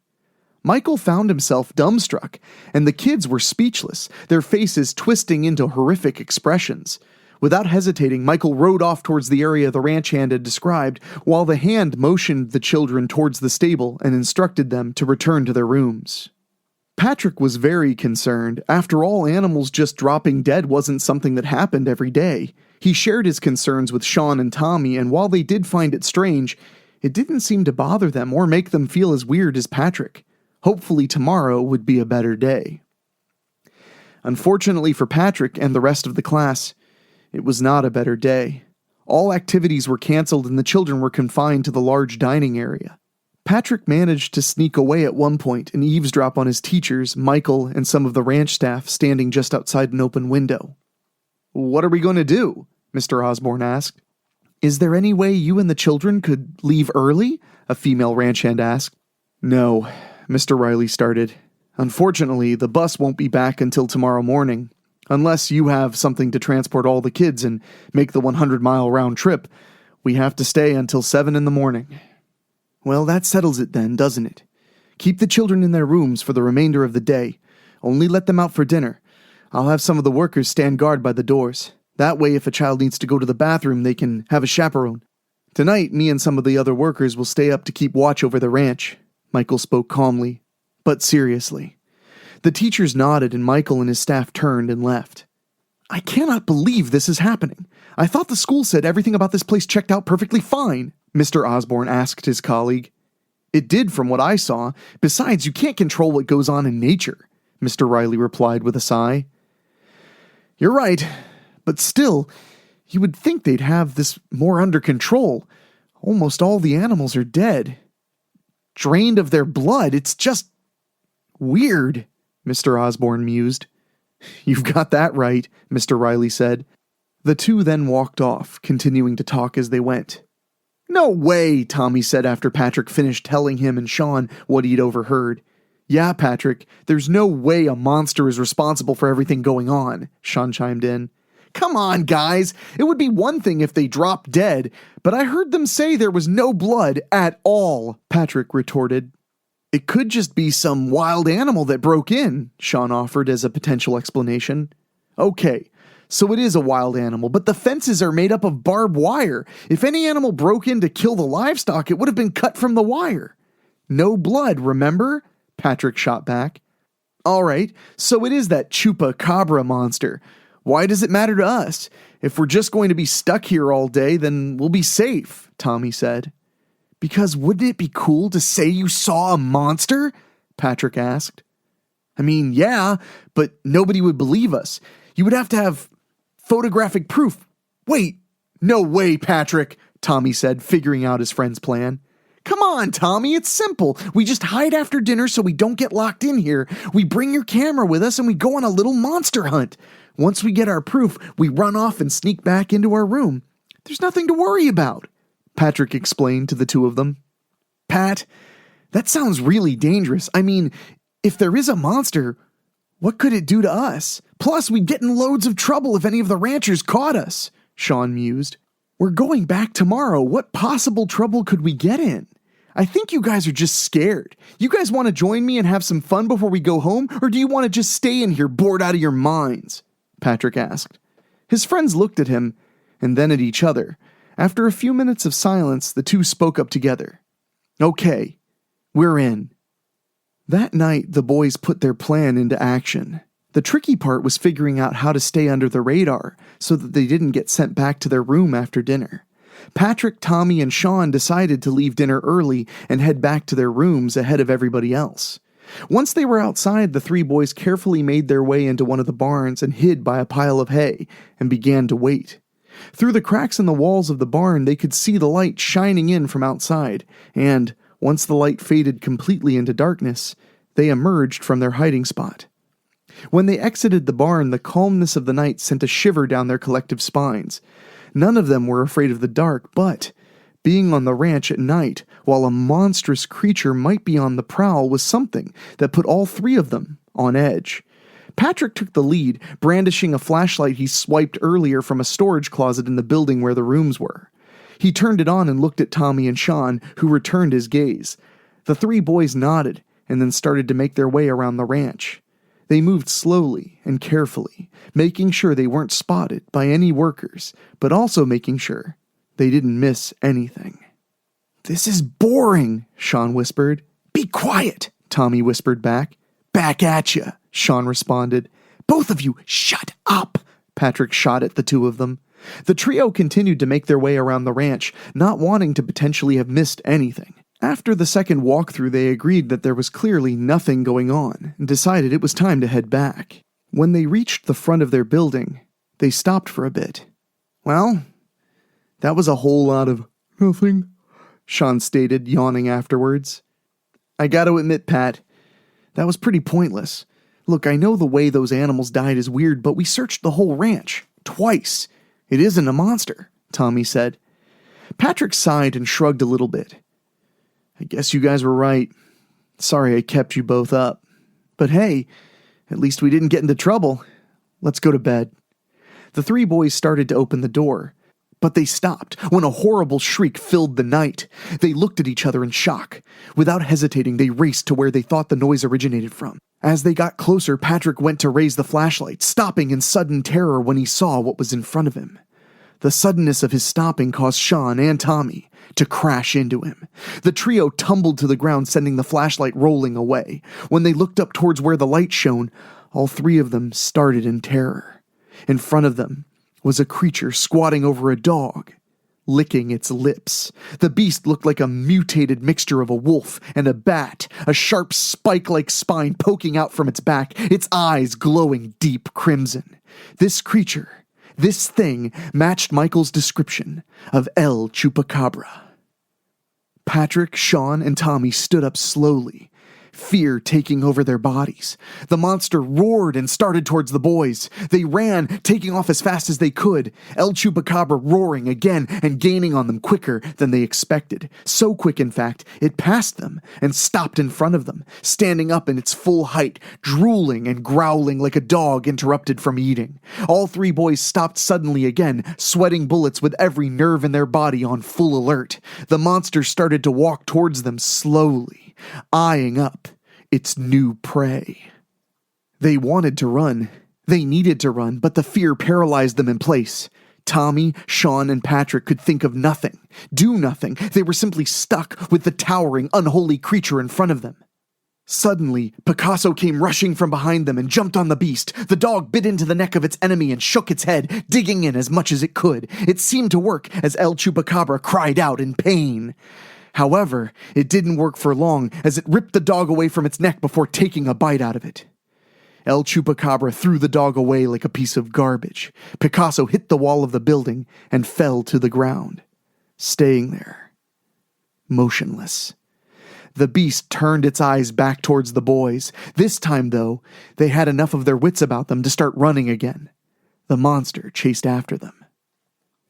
Michael found himself dumbstruck, and the kids were speechless, their faces twisting into horrific expressions. Without hesitating, Michael rode off towards the area the ranch hand had described, while the hand motioned the children towards the stable and instructed them to return to their rooms. Patrick was very concerned. After all, animals just dropping dead wasn't something that happened every day. He shared his concerns with Sean and Tommy, and while they did find it strange, it didn't seem to bother them or make them feel as weird as Patrick. Hopefully tomorrow would be a better day. Unfortunately for Patrick and the rest of the class, it was not a better day. All activities were canceled and the children were confined to the large dining area. Patrick managed to sneak away at one point and eavesdrop on his teachers, Michael, and some of the ranch staff standing just outside an open window. "What are we going to do?" Mr. Osborne asked. "Is there any way you and the children could leave early?" a female ranch hand asked. "No," Mr. Riley started. "Unfortunately, the bus won't be back until tomorrow morning. Unless you have something to transport all the kids and make the 100-mile round trip, we have to stay until 7 in the morning." "Well, that settles it then, doesn't it? Keep the children in their rooms for the remainder of the day. Only let them out for dinner. I'll have some of the workers stand guard by the doors. That way, if a child needs to go to the bathroom, they can have a chaperone. Tonight, me and some of the other workers will stay up to keep watch over the ranch." Michael spoke calmly, but seriously. The teachers nodded and Michael and his staff turned and left. "I cannot believe this is happening. I thought the school said everything about this place checked out perfectly fine," Mr. Osborne asked his colleague. "It did from what I saw. Besides, you can't control what goes on in nature," Mr. Riley replied with a sigh. "You're right, but still, you would think they'd have this more under control. Almost all the animals are dead. Drained of their blood. It's just weird," Mr. Osborne mused. "You've got that right," Mr. Riley said. The two then walked off, continuing to talk as they went. "No way," Tommy said after Patrick finished telling him and Sean what he'd overheard. "Yeah, Patrick, there's no way a monster is responsible for everything going on," Sean chimed in. "Come on, guys. It would be one thing if they dropped dead, but I heard them say there was no blood at all," Patrick retorted. "It could just be some wild animal that broke in," Sean offered as a potential explanation. "Okay, so it is a wild animal, but the fences are made up of barbed wire. If any animal broke in to kill the livestock, it would have been cut from the wire." "No blood, remember?" Patrick shot back. "All right, so it is that Chupacabra monster. Why does it matter to us? If we're just going to be stuck here all day, then we'll be safe," Tommy said. "Because wouldn't it be cool to say you saw a monster?" Patrick asked. "I mean, yeah, but nobody would believe us. You would have to have photographic proof." "Wait, no way, Patrick," Tommy said, figuring out his friend's plan. "Come on, Tommy, it's simple. We just hide after dinner so we don't get locked in here. We bring your camera with us and we go on a little monster hunt. Once we get our proof, we run off and sneak back into our room. There's nothing to worry about, Patrick explained to the two of them. Pat, that sounds really dangerous. I mean, if there is a monster, what could it do to us? Plus, we'd get in loads of trouble if any of the ranchers caught us, Sean mused. We're going back tomorrow. What possible trouble could we get in? I think you guys are just scared. You guys want to join me and have some fun before we go home, or do you want to just stay in here bored out of your minds? Patrick asked. His friends looked at him, and then at each other. After a few minutes of silence, the two spoke up together. Okay, we're in. That night, the boys put their plan into action. The tricky part was figuring out how to stay under the radar so that they didn't get sent back to their room after dinner. Patrick, Tommy, and Sean decided to leave dinner early and head back to their rooms ahead of everybody else. Once they were outside, the three boys carefully made their way into one of the barns and hid by a pile of hay and began to wait. Through the cracks in the walls of the barn, they could see the light shining in from outside, and, once the light faded completely into darkness, they emerged from their hiding spot. When they exited the barn, the calmness of the night sent a shiver down their collective spines. None of them were afraid of the dark, but being on the ranch at night, while a monstrous creature might be on the prowl, was something that put all three of them on edge. Patrick took the lead, brandishing a flashlight he swiped earlier from a storage closet in the building where the rooms were. He turned it on and looked at Tommy and Sean, who returned his gaze. The three boys nodded and then started to make their way around the ranch. They moved slowly and carefully, making sure they weren't spotted by any workers, but also making sure they didn't miss anything. "This is boring," Sean whispered. "Be quiet," Tommy whispered back. "Back at ya," Sean responded. "Both of you, shut up," Patrick shot at the two of them. The trio continued to make their way around the ranch, not wanting to potentially have missed anything. After the second walkthrough, they agreed that there was clearly nothing going on and decided it was time to head back. When they reached the front of their building, they stopped for a bit. "Well, that was a whole lot of nothing," Sean stated, yawning afterwards. "I gotta admit, Pat, that was pretty pointless. Look, I know the way those animals died is weird, but we searched the whole ranch, twice. It isn't a monster," Tommy said. Patrick sighed and shrugged a little bit. "I guess you guys were right. Sorry I kept you both up. But hey, at least we didn't get into trouble. Let's go to bed." The three boys started to open the door, but they stopped when a horrible shriek filled the night. They looked at each other in shock. Without hesitating, they raced to where they thought the noise originated from. As they got closer, Patrick went to raise the flashlight, stopping in sudden terror when he saw what was in front of him. The suddenness of his stopping caused Sean and Tommy to crash into him. The trio tumbled to the ground, sending the flashlight rolling away. When they looked up towards where the light shone, all three of them started in terror. In front of them was a creature squatting over a dog, licking its lips. The beast looked like a mutated mixture of a wolf and a bat, a sharp spike-like spine poking out from its back, its eyes glowing deep crimson. This creature, this thing, matched Michael's description of El Chupacabra. Patrick, Sean, and Tommy stood up slowly, fear taking over their bodies. The monster roared and started towards the boys. They ran, taking off as fast as they could, El Chupacabra roaring again and gaining on them quicker than they expected. So quick, in fact, it passed them and stopped in front of them, standing up in its full height, drooling and growling like a dog interrupted from eating. All three boys stopped suddenly again, sweating bullets with every nerve in their body on full alert. The monster started to walk towards them slowly, eyeing up its new prey. They wanted to run. They needed to run, but the fear paralyzed them in place. Tommy, Sean, and Patrick could think of nothing, do nothing. They were simply stuck with the towering, unholy creature in front of them. Suddenly, Picasso came rushing from behind them and jumped on the beast. The dog bit into the neck of its enemy and shook its head, digging in as much as it could. It seemed to work as El Chupacabra cried out in pain. However, it didn't work for long, as it ripped the dog away from its neck before taking a bite out of it. El Chupacabra threw the dog away like a piece of garbage. Picasso hit the wall of the building and fell to the ground, staying there, motionless. The beast turned its eyes back towards the boys. This time, though, they had enough of their wits about them to start running again. The monster chased after them.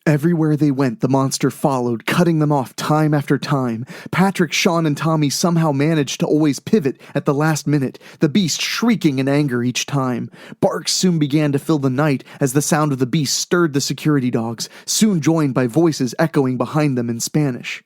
Everywhere they went, the monster followed, cutting them off time after time. Patrick, Sean, and Tommy somehow managed to always pivot at the last minute, the beast shrieking in anger each time. Barks soon began to fill the night as the sound of the beast stirred the security dogs, soon joined by voices echoing behind them in Spanish.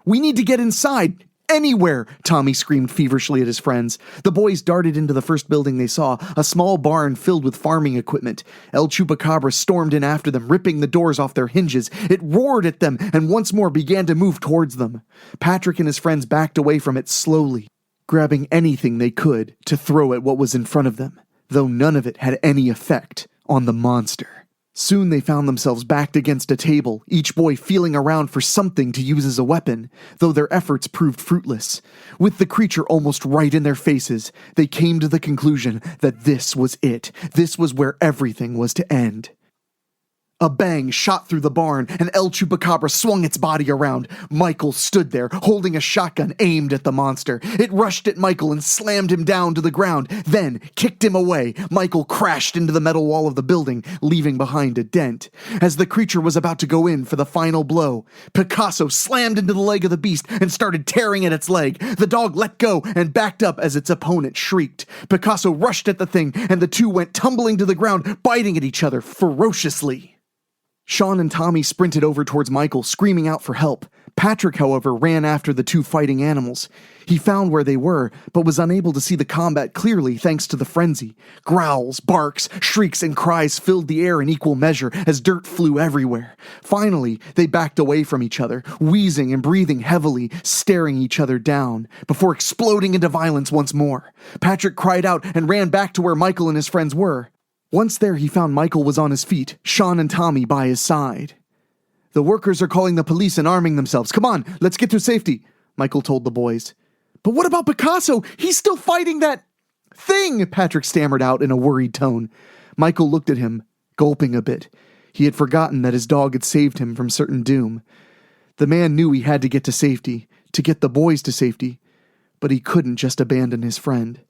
"We need to get inside! Anywhere!" Tommy screamed feverishly at his friends. The boys darted into the first building they saw, a small barn filled with farming equipment. El Chupacabra stormed in after them, ripping the doors off their hinges. It roared at them and once more began to move towards them. Patrick and his friends backed away from it slowly, grabbing anything they could to throw at what was in front of them, though none of it had any effect on the monster. Soon they found themselves backed against a table, each boy feeling around for something to use as a weapon, though their efforts proved fruitless. With the creature almost right in their faces, they came to the conclusion that this was it. This was where everything was to end. A bang shot through the barn, and El Chupacabra swung its body around. Michael stood there, holding a shotgun aimed at the monster. It rushed at Michael and slammed him down to the ground, then kicked him away. Michael crashed into the metal wall of the building, leaving behind a dent. As the creature was about to go in for the final blow, Picasso slammed into the leg of the beast and started tearing at its leg. The dog let go and backed up as its opponent shrieked. Picasso rushed at the thing, and the two went tumbling to the ground, biting at each other ferociously. Sean and Tommy sprinted over towards Michael, screaming out for help. Patrick, however, ran after the two fighting animals. He found where they were, but was unable to see the combat clearly thanks to the frenzy. Growls, barks, shrieks, and cries filled the air in equal measure as dirt flew everywhere. Finally, they backed away from each other, wheezing and breathing heavily, staring each other down, before exploding into violence once more. Patrick cried out and ran back to where Michael and his friends were. Once there, he found Michael was on his feet, Sean and Tommy by his side. "The workers are calling the police and arming themselves. Come on, let's get to safety," Michael told the boys. "But what about Picasso? He's still fighting that thing," Patrick stammered out in a worried tone. Michael looked at him, gulping a bit. He had forgotten that his dog had saved him from certain doom. The man knew he had to get to safety, to get the boys to safety, but he couldn't just abandon his friend.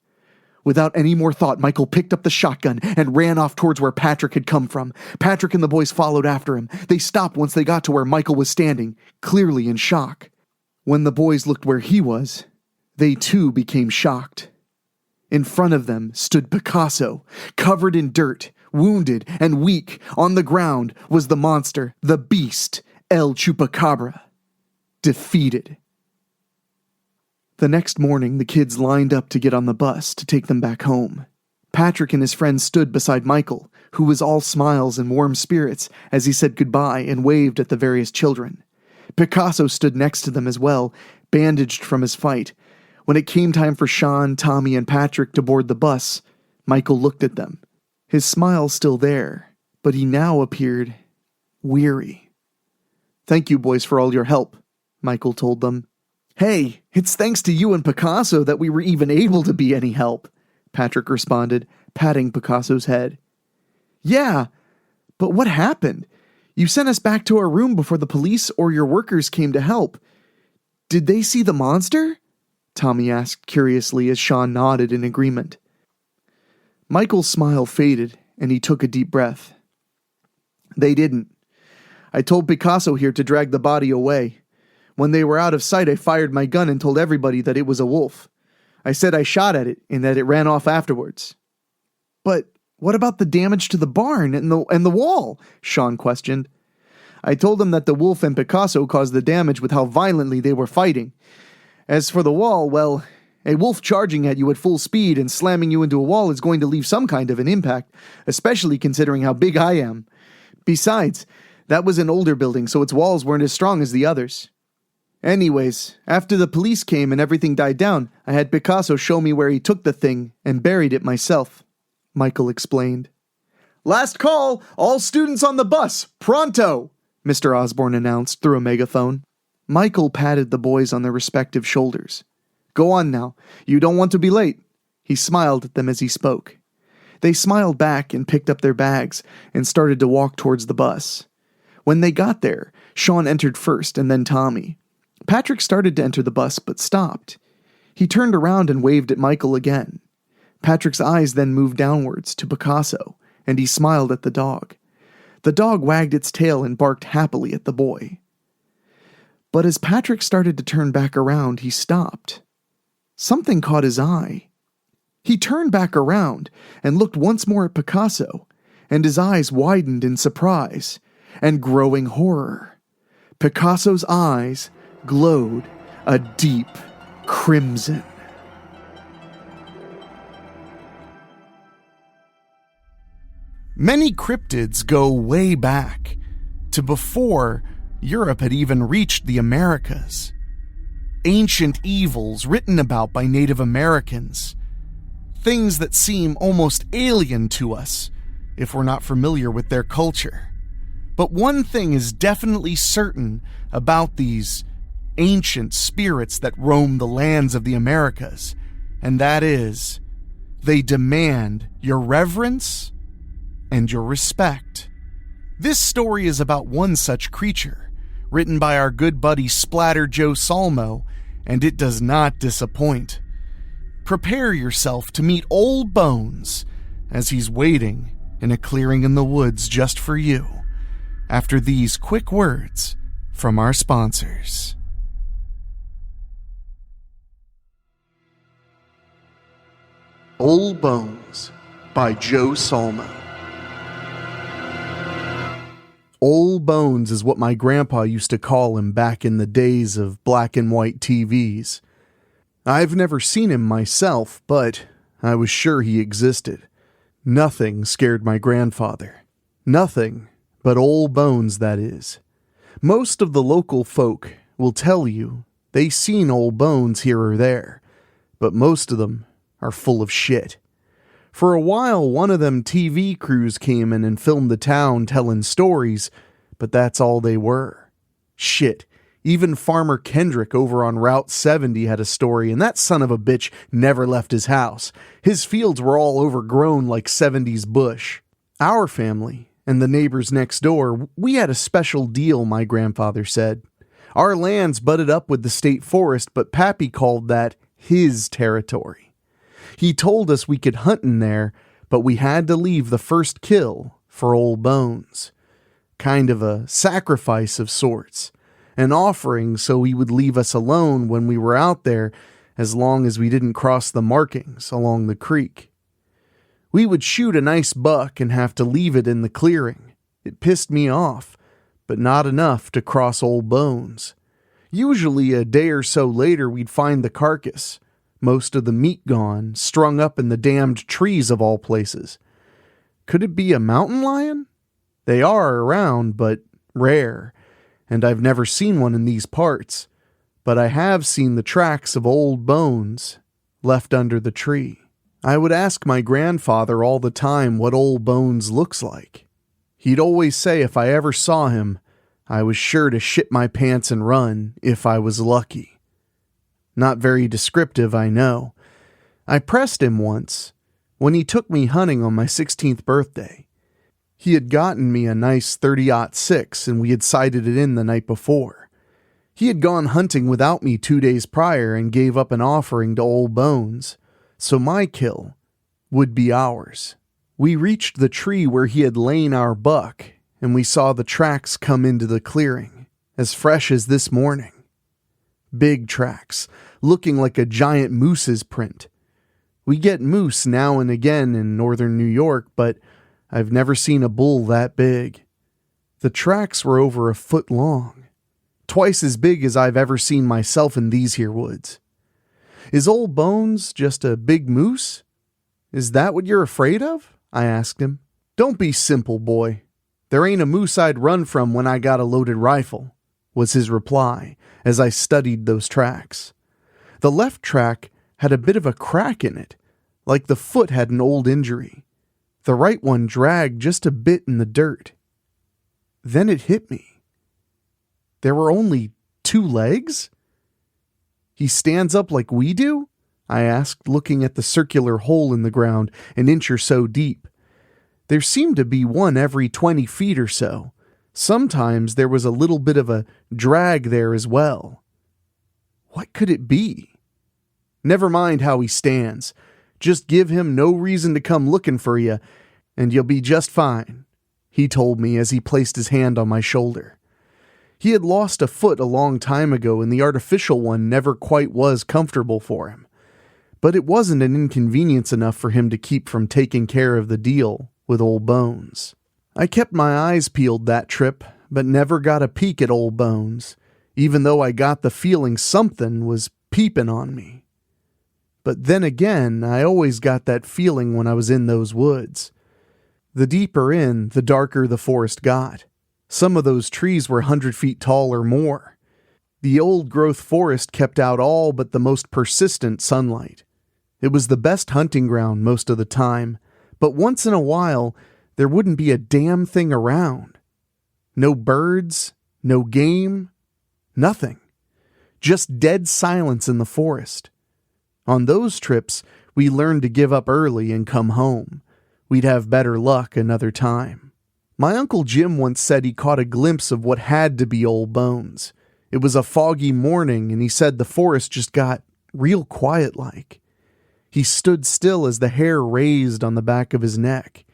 Without any more thought, Michael picked up the shotgun and ran off towards where Patrick had come from. Patrick and the boys followed after him. They stopped once they got to where Michael was standing, clearly in shock. When the boys looked where he was, they too became shocked. In front of them stood Picasso, covered in dirt, wounded and weak. On the ground was the monster, the beast, El Chupacabra, defeated. The next morning, the kids lined up to get on the bus to take them back home. Patrick and his friends stood beside Michael, who was all smiles and warm spirits as he said goodbye and waved at the various children. Picasso stood next to them as well, bandaged from his fight. When it came time for Sean, Tommy, and Patrick to board the bus, Michael looked at them. His smile still there, but he now appeared weary. "Thank you, boys, for all your help," Michael told them. "Hey, it's thanks to you and Picasso that we were even able to be any help," Patrick responded, patting Picasso's head. "Yeah, but what happened? You sent us back to our room before the police or your workers came to help. Did they see the monster?" Tommy asked curiously as Sean nodded in agreement. Michael's smile faded, and he took a deep breath. "They didn't. I told Picasso here to drag the body away. When they were out of sight, I fired my gun and told everybody that it was a wolf. I said I shot at it and that it ran off afterwards." "But what about the damage to the barn and the wall?" Sean questioned. "I told them that the wolf and Picasso caused the damage with how violently they were fighting. As for the wall, well, a wolf charging at you at full speed and slamming you into a wall is going to leave some kind of an impact, especially considering how big I am. Besides, that was an older building, so its walls weren't as strong as the others. Anyways, after the police came and everything died down, I had Picasso show me where he took the thing and buried it myself," Michael explained. "Last call! All students on the bus! Pronto!" Mr. Osborne announced through a megaphone. Michael patted the boys on their respective shoulders. "Go on now. You don't want to be late." He smiled at them as he spoke. They smiled back and picked up their bags and started to walk towards the bus. When they got there, Sean entered first and then Tommy. Patrick started to enter the bus, but stopped. He turned around and waved at Michael again. Patrick's eyes then moved downwards to Picasso, and he smiled at the dog. The dog wagged its tail and barked happily at the boy. But as Patrick started to turn back around, he stopped. Something caught his eye. He turned back around and looked once more at Picasso, and his eyes widened in surprise and growing horror. Picasso's eyes glowed a deep crimson. Many cryptids go way back, to before Europe had even reached the Americas. Ancient evils written about by Native Americans. Things that seem almost alien to us if we're not familiar with their culture. But one thing is definitely certain about these ancient spirits that roam the lands of the Americas, and that is, they demand your reverence and your respect. This story is about one such creature, written by our good buddy Splatter Joe Salmo, and it does not disappoint. Prepare yourself to meet Old Bones as he's waiting in a clearing in the woods just for you, after these quick words from our sponsors. Old Bones by Joe Salmo. Old Bones is what my grandpa used to call him back in the days of black and white TVs. I've never seen him myself, but I was sure he existed. Nothing scared my grandfather. Nothing but Old Bones, that is. Most of the local folk will tell you they seen Old Bones here or there, but most of them are full of shit. For a while, one of them TV crews came in and filmed the town telling stories, but that's all they were. Shit, even Farmer Kendrick over on Route 70 had a story, and that son of a bitch never left his house. His fields were all overgrown like 70s bush. Our family, and the neighbors next door, we had a special deal, my grandfather said. Our lands butted up with the state forest, but Pappy called that his territory. He told us we could hunt in there, but we had to leave the first kill for Old Bones. Kind of a sacrifice of sorts. An offering so he would leave us alone when we were out there, as long as we didn't cross the markings along the creek. We would shoot a nice buck and have to leave it in the clearing. It pissed me off, but not enough to cross Old Bones. Usually a day or so later we'd find the carcass. Most of the meat gone, strung up in the damned trees of all places. Could it be a mountain lion? They are around, but rare, and I've never seen one in these parts. But I have seen the tracks of Old Bones left under the tree. I would ask my grandfather all the time what Old Bones looks like. He'd always say if I ever saw him, I was sure to shit my pants and run if I was lucky. Not very descriptive, I know. I pressed him once, when he took me hunting on my 16th birthday. He had gotten me a nice 30-06 and we had sighted it in the night before. He had gone hunting without me 2 days prior and gave up an offering to Old Bones, so my kill would be ours. We reached the tree where he had lain our buck, and we saw the tracks come into the clearing, as fresh as this morning. Big tracks, looking like a giant moose's print. We get moose now and again in northern New York, but I've never seen a bull that big. The tracks were over a foot long, twice as big as I've ever seen myself in these here woods. Is Old Bones just a big moose? Is that what you're afraid of? I asked him. Don't be simple, boy. There ain't a moose I'd run from when I got a loaded rifle, was his reply as I studied those tracks. The left track had a bit of a crack in it, like the foot had an old injury. The right one dragged just a bit in the dirt. Then it hit me. There were only 2 legs? He stands up like we do? I asked, looking at the circular hole in the ground an inch or so deep. There seemed to be one every 20 feet or so. Sometimes there was a little bit of a drag there as well. What could it be? Never mind how he stands. Just give him no reason to come looking for you, and you'll be just fine. he told me as he placed his hand on my shoulder. He had lost a foot a long time ago, and the artificial one never quite was comfortable for him. But it wasn't an inconvenience enough for him to keep from taking care of the deal with Old Bones. I kept my eyes peeled that trip, but never got a peek at Old Bones, even though I got the feeling something was peeping on me. But then again, I always got that feeling when I was in those woods. The deeper in, the darker the forest got. Some of those trees were 100 feet tall or more. The old-growth forest kept out all but the most persistent sunlight. It was the best hunting ground most of the time, but once in a while, there wouldn't be a damn thing around. No birds, no game, nothing. Just dead silence in the forest. On those trips, we learned to give up early and come home. We'd have better luck another time. My Uncle Jim once said he caught a glimpse of what had to be Old Bones. It was a foggy morning, and he said the forest just got real quiet-like. He stood still as the hair raised on the back of his neck.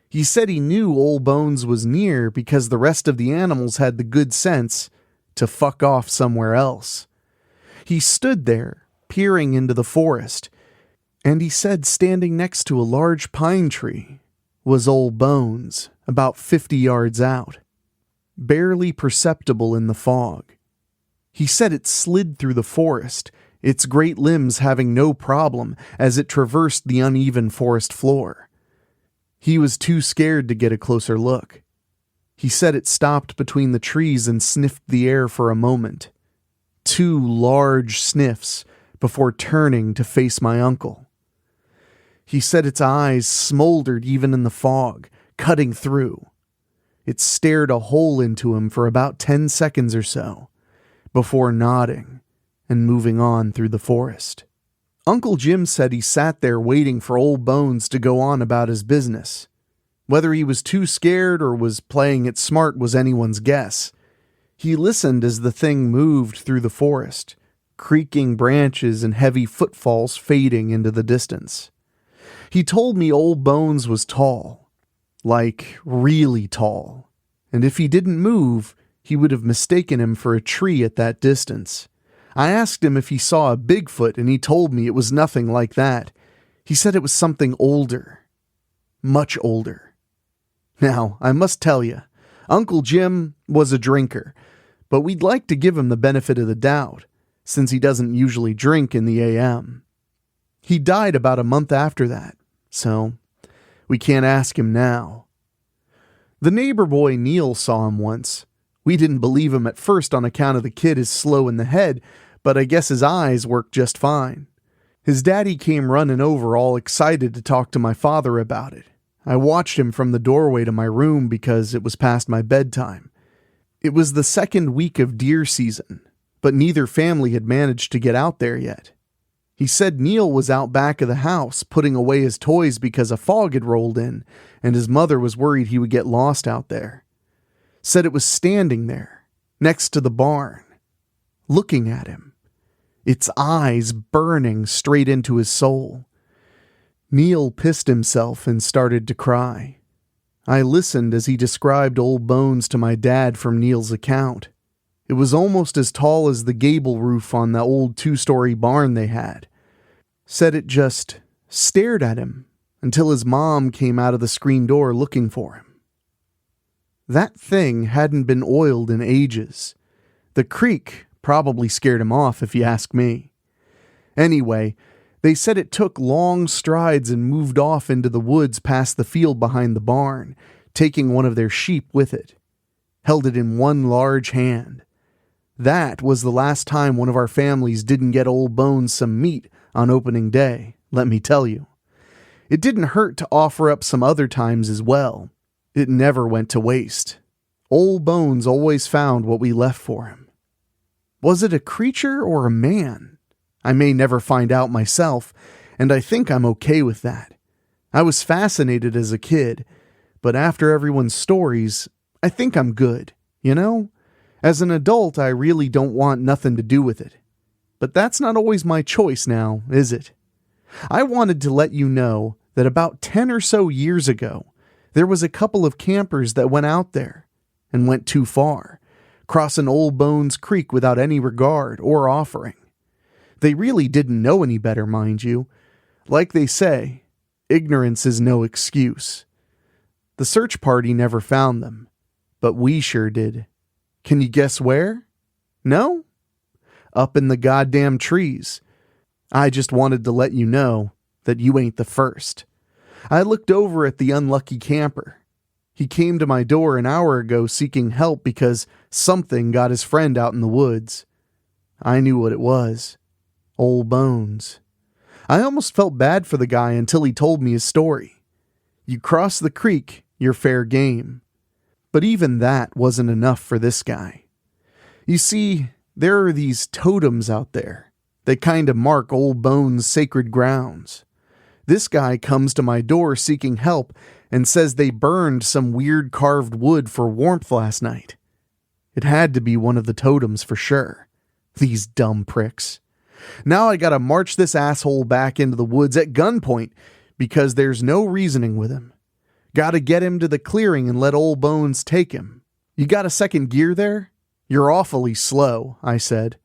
He said he knew Old Bones was near because the rest of the animals had the good sense to fuck off somewhere else. He stood there, peering into the forest, and he said standing next to a large pine tree was Old Bones, about 50 yards out, barely perceptible in the fog. He said it slid through the forest, its great limbs having no problem as it traversed the uneven forest floor. He was too scared to get a closer look. He said it stopped between the trees and sniffed the air for a moment. 2 large sniffs before turning to face my uncle. He said its eyes smoldered even in the fog, cutting through. It stared a hole into him for about 10 seconds or so, before nodding and moving on through the forest. Uncle Jim said he sat there waiting for Old Bones to go on about his business. Whether he was too scared or was playing it smart was anyone's guess. He listened as the thing moved through the forest, creaking branches and heavy footfalls fading into the distance. He told me Old Bones was tall, like really tall, and if he didn't move, he would have mistaken him for a tree at that distance. I asked him if he saw a Bigfoot, and he told me it was nothing like that. He said it was something older. Much older. Now, I must tell you, Uncle Jim was a drinker, but we'd like to give him the benefit of the doubt, since he doesn't usually drink in the AM. He died about a month after that, so we can't ask him now. The neighbor boy Neil saw him once. We didn't believe him at first on account of the kid is slow in the head, but I guess his eyes worked just fine. His daddy came running over all excited to talk to my father about it. I watched him from the doorway to my room because it was past my bedtime. It was the 2nd week of deer season, but neither family had managed to get out there yet. He said Neil was out back of the house putting away his toys because a fog had rolled in, and his mother was worried he would get lost out there. Said it was standing there, next to the barn, looking at him, its eyes burning straight into his soul. Neil pissed himself and started to cry. I listened as he described Old Bones to my dad from Neil's account. It was almost as tall as the gable roof on the old 2-story barn they had. Said it just stared at him until his mom came out of the screen door looking for him. That thing hadn't been oiled in ages. The creak probably scared him off, if you ask me. Anyway, they said it took long strides and moved off into the woods past the field behind the barn, taking one of their sheep with it. Held it in one large hand. That was the last time one of our families didn't get Old Bones some meat on opening day, let me tell you. It didn't hurt to offer up some other times as well. It never went to waste. Old Bones always found what we left for him. Was it a creature or a man? I may never find out myself, and I think I'm okay with that. I was fascinated as a kid, but after everyone's stories, I think I'm good, you know? As an adult, I really don't want nothing to do with it. But that's not always my choice now, is it? I wanted to let you know that about 10 or so years ago, There was a couple of campers that went out there and went too far, crossing Old Bones Creek without any regard or offering. They really didn't know any better, mind you. Like they say, ignorance is no excuse. The search party never found them, but we sure did. Can you guess where? No? Up in the goddamn trees. I just wanted to let you know that you ain't the first. I looked over at the unlucky camper. He came to my door an hour ago seeking help because something got his friend out in the woods. I knew what it was. Old Bones. I almost felt bad for the guy until he told me his story. You cross the creek, you're fair game. But even that wasn't enough for this guy. You see, there are these totems out there that kind of mark Old Bones' sacred grounds. This guy comes to my door seeking help and says they burned some weird carved wood for warmth last night. It had to be one of the totems for sure. These dumb pricks. Now I gotta march this asshole back into the woods at gunpoint because there's no reasoning with him. Gotta get him to the clearing and let Old Bones take him. You got a second gear there? You're awfully slow, I said.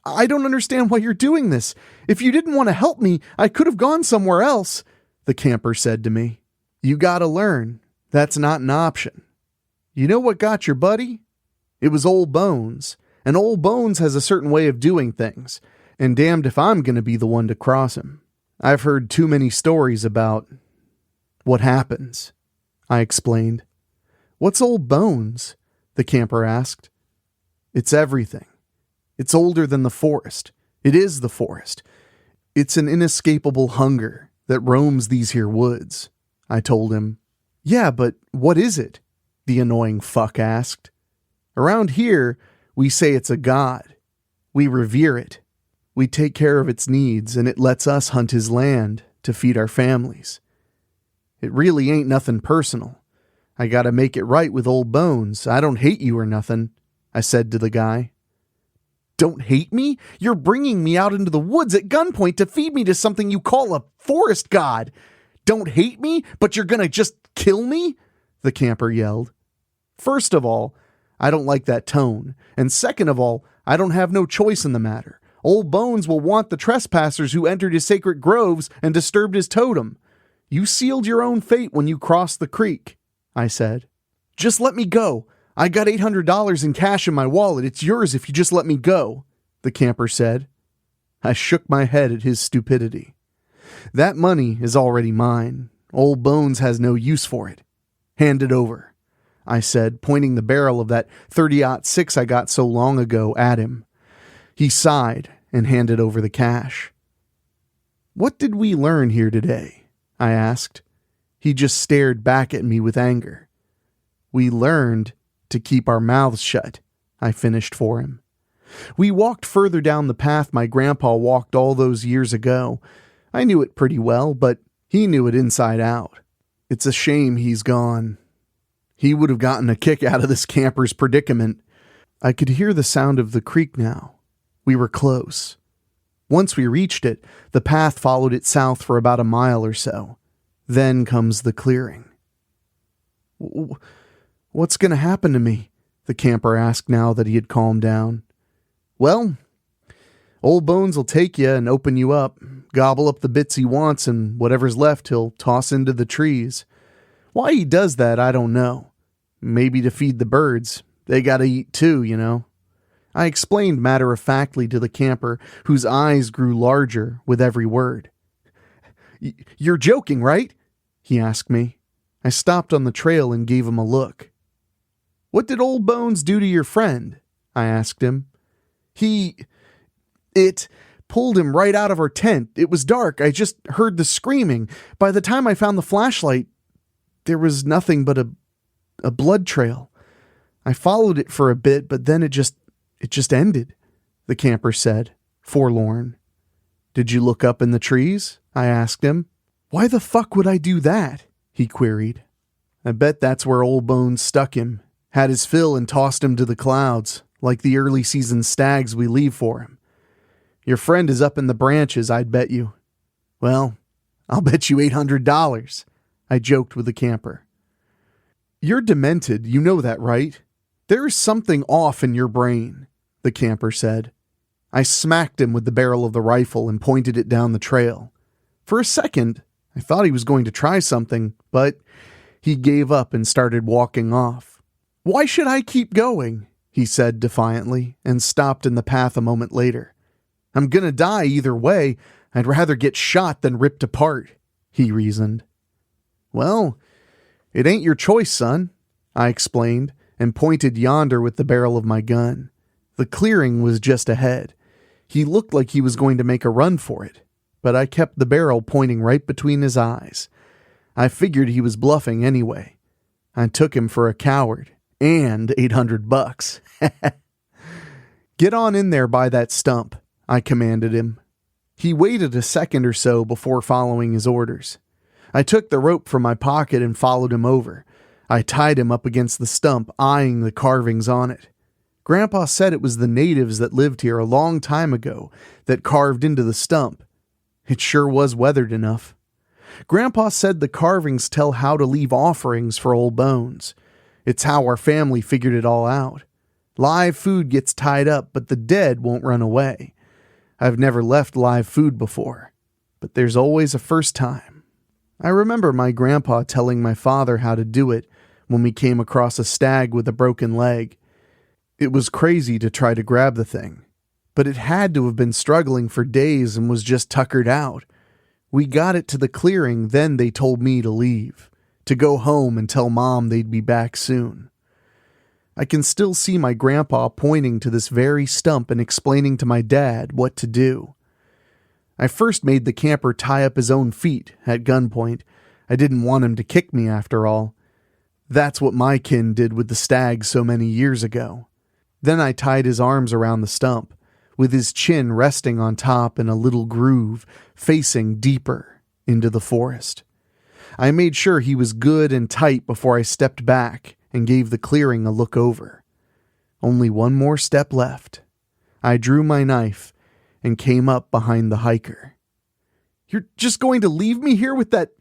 I don't understand why you're doing this. If you didn't want to help me, I could have gone somewhere else, the camper said to me. You gotta learn. That's not an option. You know what got your buddy? It was Old Bones. And Old Bones has a certain way of doing things. And damned if I'm gonna be the one to cross him. I've heard too many stories about what happens, I explained. What's Old Bones? The camper asked. It's everything. It's older than the forest. It is the forest. It's an inescapable hunger that roams these here woods, I told him. Yeah, but what is it? The annoying fuck asked. Around here, we say it's a god. We revere it. We take care of its needs, and it lets us hunt his land to feed our families. It really ain't nothing personal. I gotta make it right with Old Bones. I don't hate you or nothing, I said to the guy. Don't hate me? You're bringing me out into the woods at gunpoint to feed me to something you call a forest god. Don't hate me, but you're gonna just kill me? The camper yelled. First of all, I don't like that tone. And second of all, I don't have no choice in the matter. Old Bones will want the trespassers who entered his sacred groves and disturbed his totem. You sealed your own fate when you crossed the creek, I said. Just let me go. I got $800 in cash in my wallet. It's yours if you just let me go, the camper said. I shook my head at his stupidity. That money is already mine. Old Bones has no use for it. Hand it over, I said, pointing the barrel of that .30-06 I got so long ago at him. He sighed and handed over the cash. What did we learn here today? I asked. He just stared back at me with anger. We learned to keep our mouths shut, I finished for him. We walked further down the path my grandpa walked all those years ago. I knew it pretty well, but he knew it inside out. It's a shame he's gone. He would have gotten a kick out of this camper's predicament. I could hear the sound of the creek now. We were close. Once we reached it, the path followed it south for about a mile or so. Then comes the clearing. What's going to happen to me? The camper asked now that he had calmed down. Well, Old Bones will take you and open you up, gobble up the bits he wants, and whatever's left he'll toss into the trees. Why he does that, I don't know. Maybe to feed the birds. They gotta eat too, you know. I explained matter-of-factly to the camper, whose eyes grew larger with every word. You're joking, right? He asked me. I stopped on the trail and gave him a look. What did Old Bones do to your friend? I asked him. It pulled him right out of our tent. It was dark. I just heard the screaming. By the time I found the flashlight, there was nothing but a blood trail. I followed it for a bit, but then it just ended, the camper said, forlorn. Did you look up in the trees? I asked him. Why the fuck would I do that? He queried. I bet that's where Old Bones stuck him. Had his fill and tossed him to the clouds, like the early season stags we leave for him. Your friend is up in the branches, I'd bet you. Well, I'll bet you $800, I joked with the camper. You're demented, you know that, right? There is something off in your brain, the camper said. I smacked him with the barrel of the rifle and pointed it down the trail. For a second, I thought he was going to try something, but he gave up and started walking off. Why should I keep going? He said defiantly, and stopped in the path a moment later. I'm gonna die either way. I'd rather get shot than ripped apart, he reasoned. Well, it ain't your choice, son, I explained, and pointed yonder with the barrel of my gun. The clearing was just ahead. He looked like he was going to make a run for it, but I kept the barrel pointing right between his eyes. I figured he was bluffing anyway. I took him for a coward, and $800. Get on in there by that stump, I commanded him. He waited a second or so before following his orders. I took the rope from my pocket and followed him over. I tied him up against the stump, eyeing the carvings on it. Grandpa said it was the natives that lived here a long time ago that carved into the stump. It sure was weathered enough. Grandpa said the carvings tell how to leave offerings for old bones. It's how our family figured it all out. Live food gets tied up, but the dead won't run away. I've never left live food before, but there's always a first time. I remember my grandpa telling my father how to do it when we came across a stag with a broken leg. It was crazy to try to grab the thing, but it had to have been struggling for days and was just tuckered out. We got it to the clearing, then they told me to leave, to go home and tell Mom they'd be back soon. I can still see my grandpa pointing to this very stump and explaining to my dad what to do. I first made the camper tie up his own feet at gunpoint. I didn't want him to kick me after all. That's what my kin did with the stag so many years ago. Then I tied his arms around the stump, with his chin resting on top in a little groove, facing deeper into the forest. I made sure he was good and tight before I stepped back and gave the clearing a look over. Only one more step left. I drew my knife and came up behind the hiker. You're just going to leave me here with that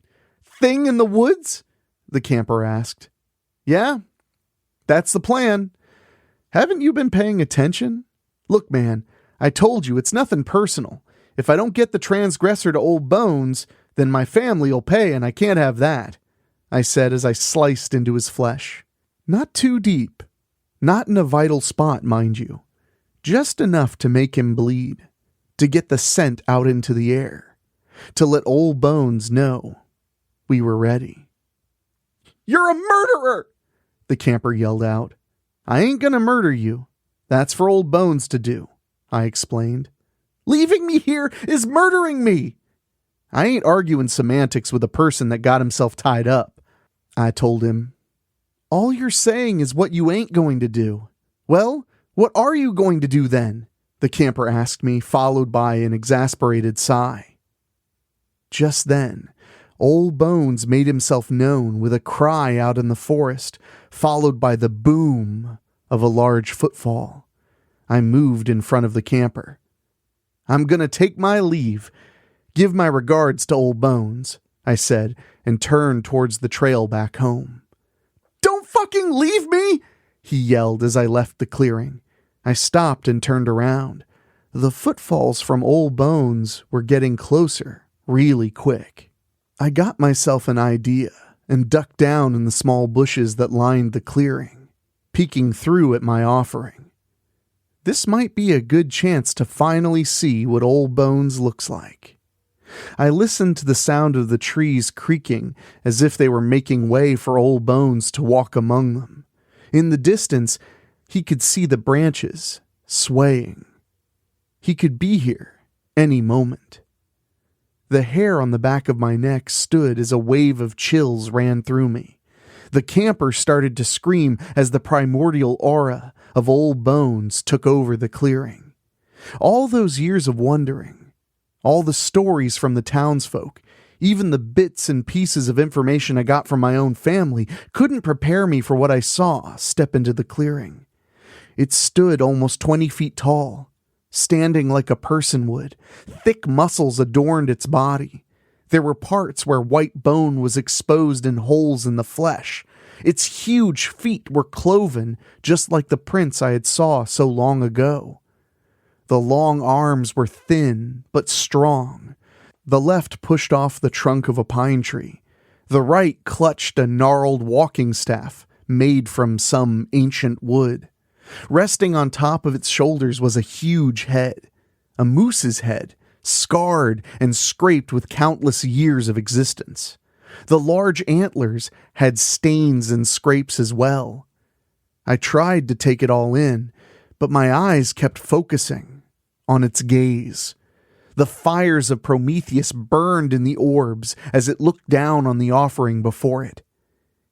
thing in the woods? The camper asked. Yeah, that's the plan. Haven't you been paying attention? Look, man, I told you it's nothing personal. If I don't get the transgressor to Old Bones, then my family'll pay, and I can't have that, I said as I sliced into his flesh. Not too deep. Not in a vital spot, mind you. Just enough to make him bleed. To get the scent out into the air. To let Old Bones know we were ready. You're a murderer! The camper yelled out. I ain't gonna murder you. That's for Old Bones to do, I explained. Leaving me here is murdering me. I ain't arguing semantics with a person that got himself tied up, I told him. All you're saying is what you ain't going to do. Well, what are you going to do then? The camper asked me, followed by an exasperated sigh. Just then, Old Bones made himself known with a cry out in the forest, followed by the boom of a large footfall. I moved in front of the camper. I'm gonna take my leave. Give my regards to Old Bones, I said, and turned towards the trail back home. Don't fucking leave me! He yelled as I left the clearing. I stopped and turned around. The footfalls from Old Bones were getting closer, really quick. I got myself an idea and ducked down in the small bushes that lined the clearing, peeking through at my offering. This might be a good chance to finally see what Old Bones looks like. I listened to the sound of the trees creaking as if they were making way for Old Bones to walk among them. In the distance, he could see the branches swaying. He could be here any moment. The hair on the back of my neck stood as a wave of chills ran through me. The camper started to scream as the primordial aura of Old Bones took over the clearing. All those years of wondering, all the stories from the townsfolk, even the bits and pieces of information I got from my own family couldn't prepare me for what I saw step into the clearing. It stood almost 20 feet tall, standing like a person would. Thick muscles adorned its body. There were parts where white bone was exposed in holes in the flesh. Its huge feet were cloven, just like the prints I had saw so long ago. The long arms were thin but strong. The left pushed off the trunk of a pine tree. The right clutched a gnarled walking staff made from some ancient wood. Resting on top of its shoulders was a huge head, a moose's head, scarred and scraped with countless years of existence. The large antlers had stains and scrapes as well. I tried to take it all in, but my eyes kept focusing on its gaze. The fires of Prometheus burned in the orbs as it looked down on the offering before it.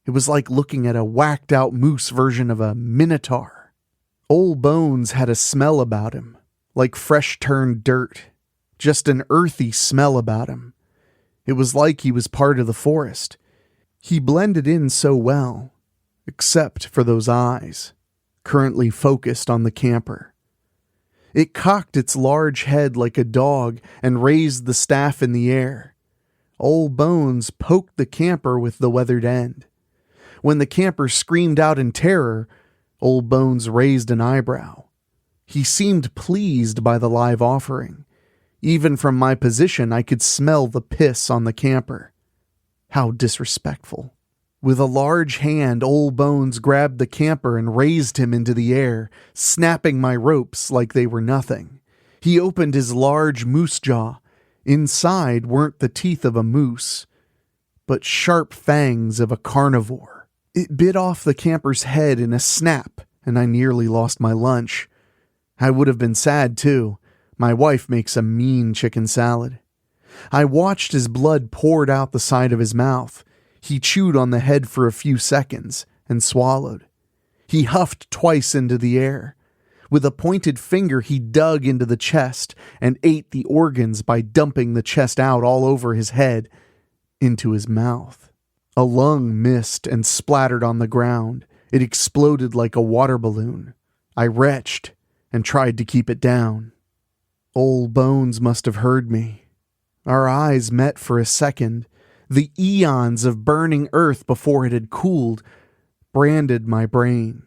It was like looking at a whacked-out moose version of a minotaur. Old Bones had a smell about him, like fresh-turned dirt. Just an earthy smell about him. It was like he was part of the forest. He blended in so well, except for those eyes, currently focused on the camper. It cocked its large head like a dog and raised the staff in the air. Old Bones poked the camper with the weathered end. When the camper screamed out in terror, Old Bones raised an eyebrow. He seemed pleased by the live offering. Even from my position, I could smell the piss on the camper. How disrespectful. With a large hand, Old Bones grabbed the camper and raised him into the air, snapping my ropes like they were nothing. He opened his large moose jaw. Inside weren't the teeth of a moose, but sharp fangs of a carnivore. It bit off the camper's head in a snap, and I nearly lost my lunch. I would have been sad, too. My wife makes a mean chicken salad. I watched as blood poured out the side of his mouth. He chewed on the head for a few seconds and swallowed. He huffed twice into the air. With a pointed finger, he dug into the chest and ate the organs by dumping the chest out all over his head into his mouth. A lung missed and splattered on the ground. It exploded like a water balloon. I retched and tried to keep it down. Old Bones must have heard me. Our eyes met for a second. The eons of burning earth before it had cooled branded my brain.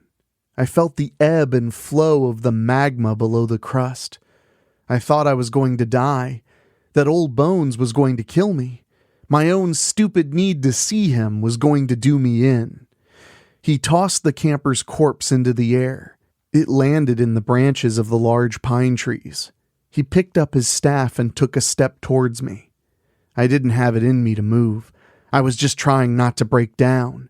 I felt the ebb and flow of the magma below the crust. I thought I was going to die, that Old Bones was going to kill me. My own stupid need to see him was going to do me in. He tossed the camper's corpse into the air. It landed in the branches of the large pine trees. He picked up his staff and took a step towards me. I didn't have it in me to move. I was just trying not to break down.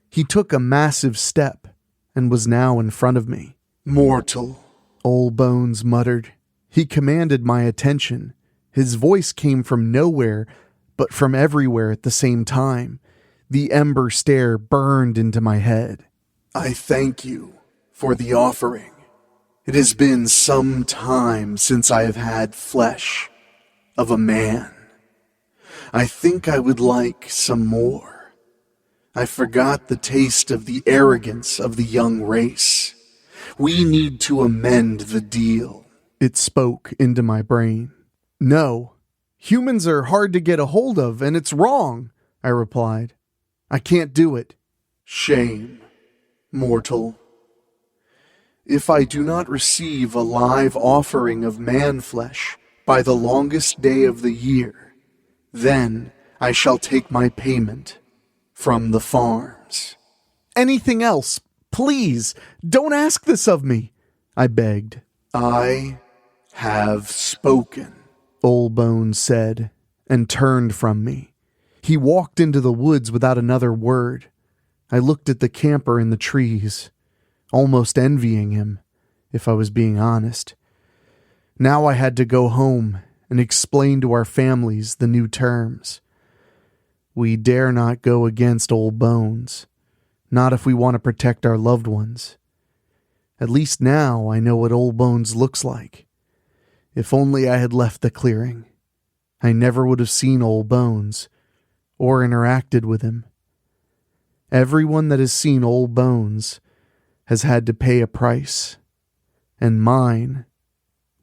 He took a massive step and was now in front of me. Mortal, Old Bones muttered. He commanded my attention. His voice came from nowhere, but from everywhere at the same time. The ember stare burned into my head. I thank you for the offering. It has been some time since I have had flesh of a man. I think I would like some more. I forgot the taste of the arrogance of the young race. We need to amend the deal. It spoke into my brain. No, humans are hard to get a hold of, and it's wrong, I replied. I can't do it. Shame, mortal. If I do not receive a live offering of man flesh by the longest day of the year, then I shall take my payment from the farms. Anything else, please, don't ask this of me, I begged. I have spoken, Old Bones said, and turned from me. He walked into the woods without another word. I looked at the camper in the trees, almost envying him, if I was being honest. Now I had to go home and explain to our families the new terms. We dare not go against Old Bones, not if we want to protect our loved ones. At least now I know what Old Bones looks like. If only I had left the clearing, I never would have seen Old Bones or interacted with him. Everyone that has seen Old Bones has had to pay a price, and mine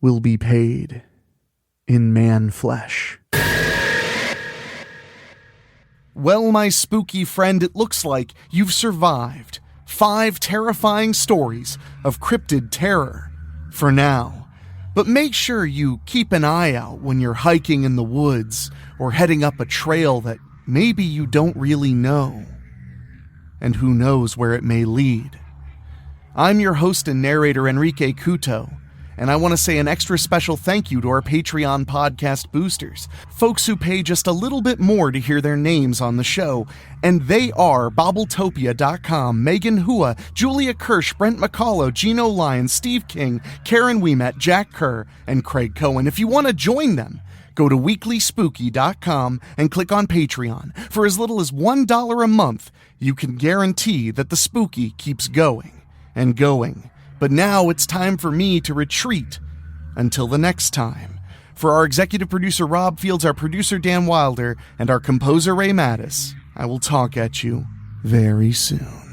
will be paid in man flesh. Well, my spooky friend, it looks like you've survived 5 terrifying stories of cryptid terror. For now. But make sure you keep an eye out when you're hiking in the woods or heading up a trail that maybe you don't really know. And who knows where it may lead. I'm your host and narrator, Enrique Couto, and I want to say an extra special thank you to our Patreon podcast boosters, folks who pay just a little bit more to hear their names on the show, and they are Bobbletopia.com, Megan Hua, Julia Kirsch, Brent McCullough, Gino Lyons, Steve King, Karen Weemet, Jack Kerr, and Craig Cohen. If you want to join them, go to weeklyspooky.com and click on Patreon. For as little as $1 a month, you can guarantee that the spooky keeps going and going. But now it's time for me to retreat until the next time. For our executive producer Rob Fields, our producer Dan Wilder, and our composer Ray Mattis, I will talk at you very soon.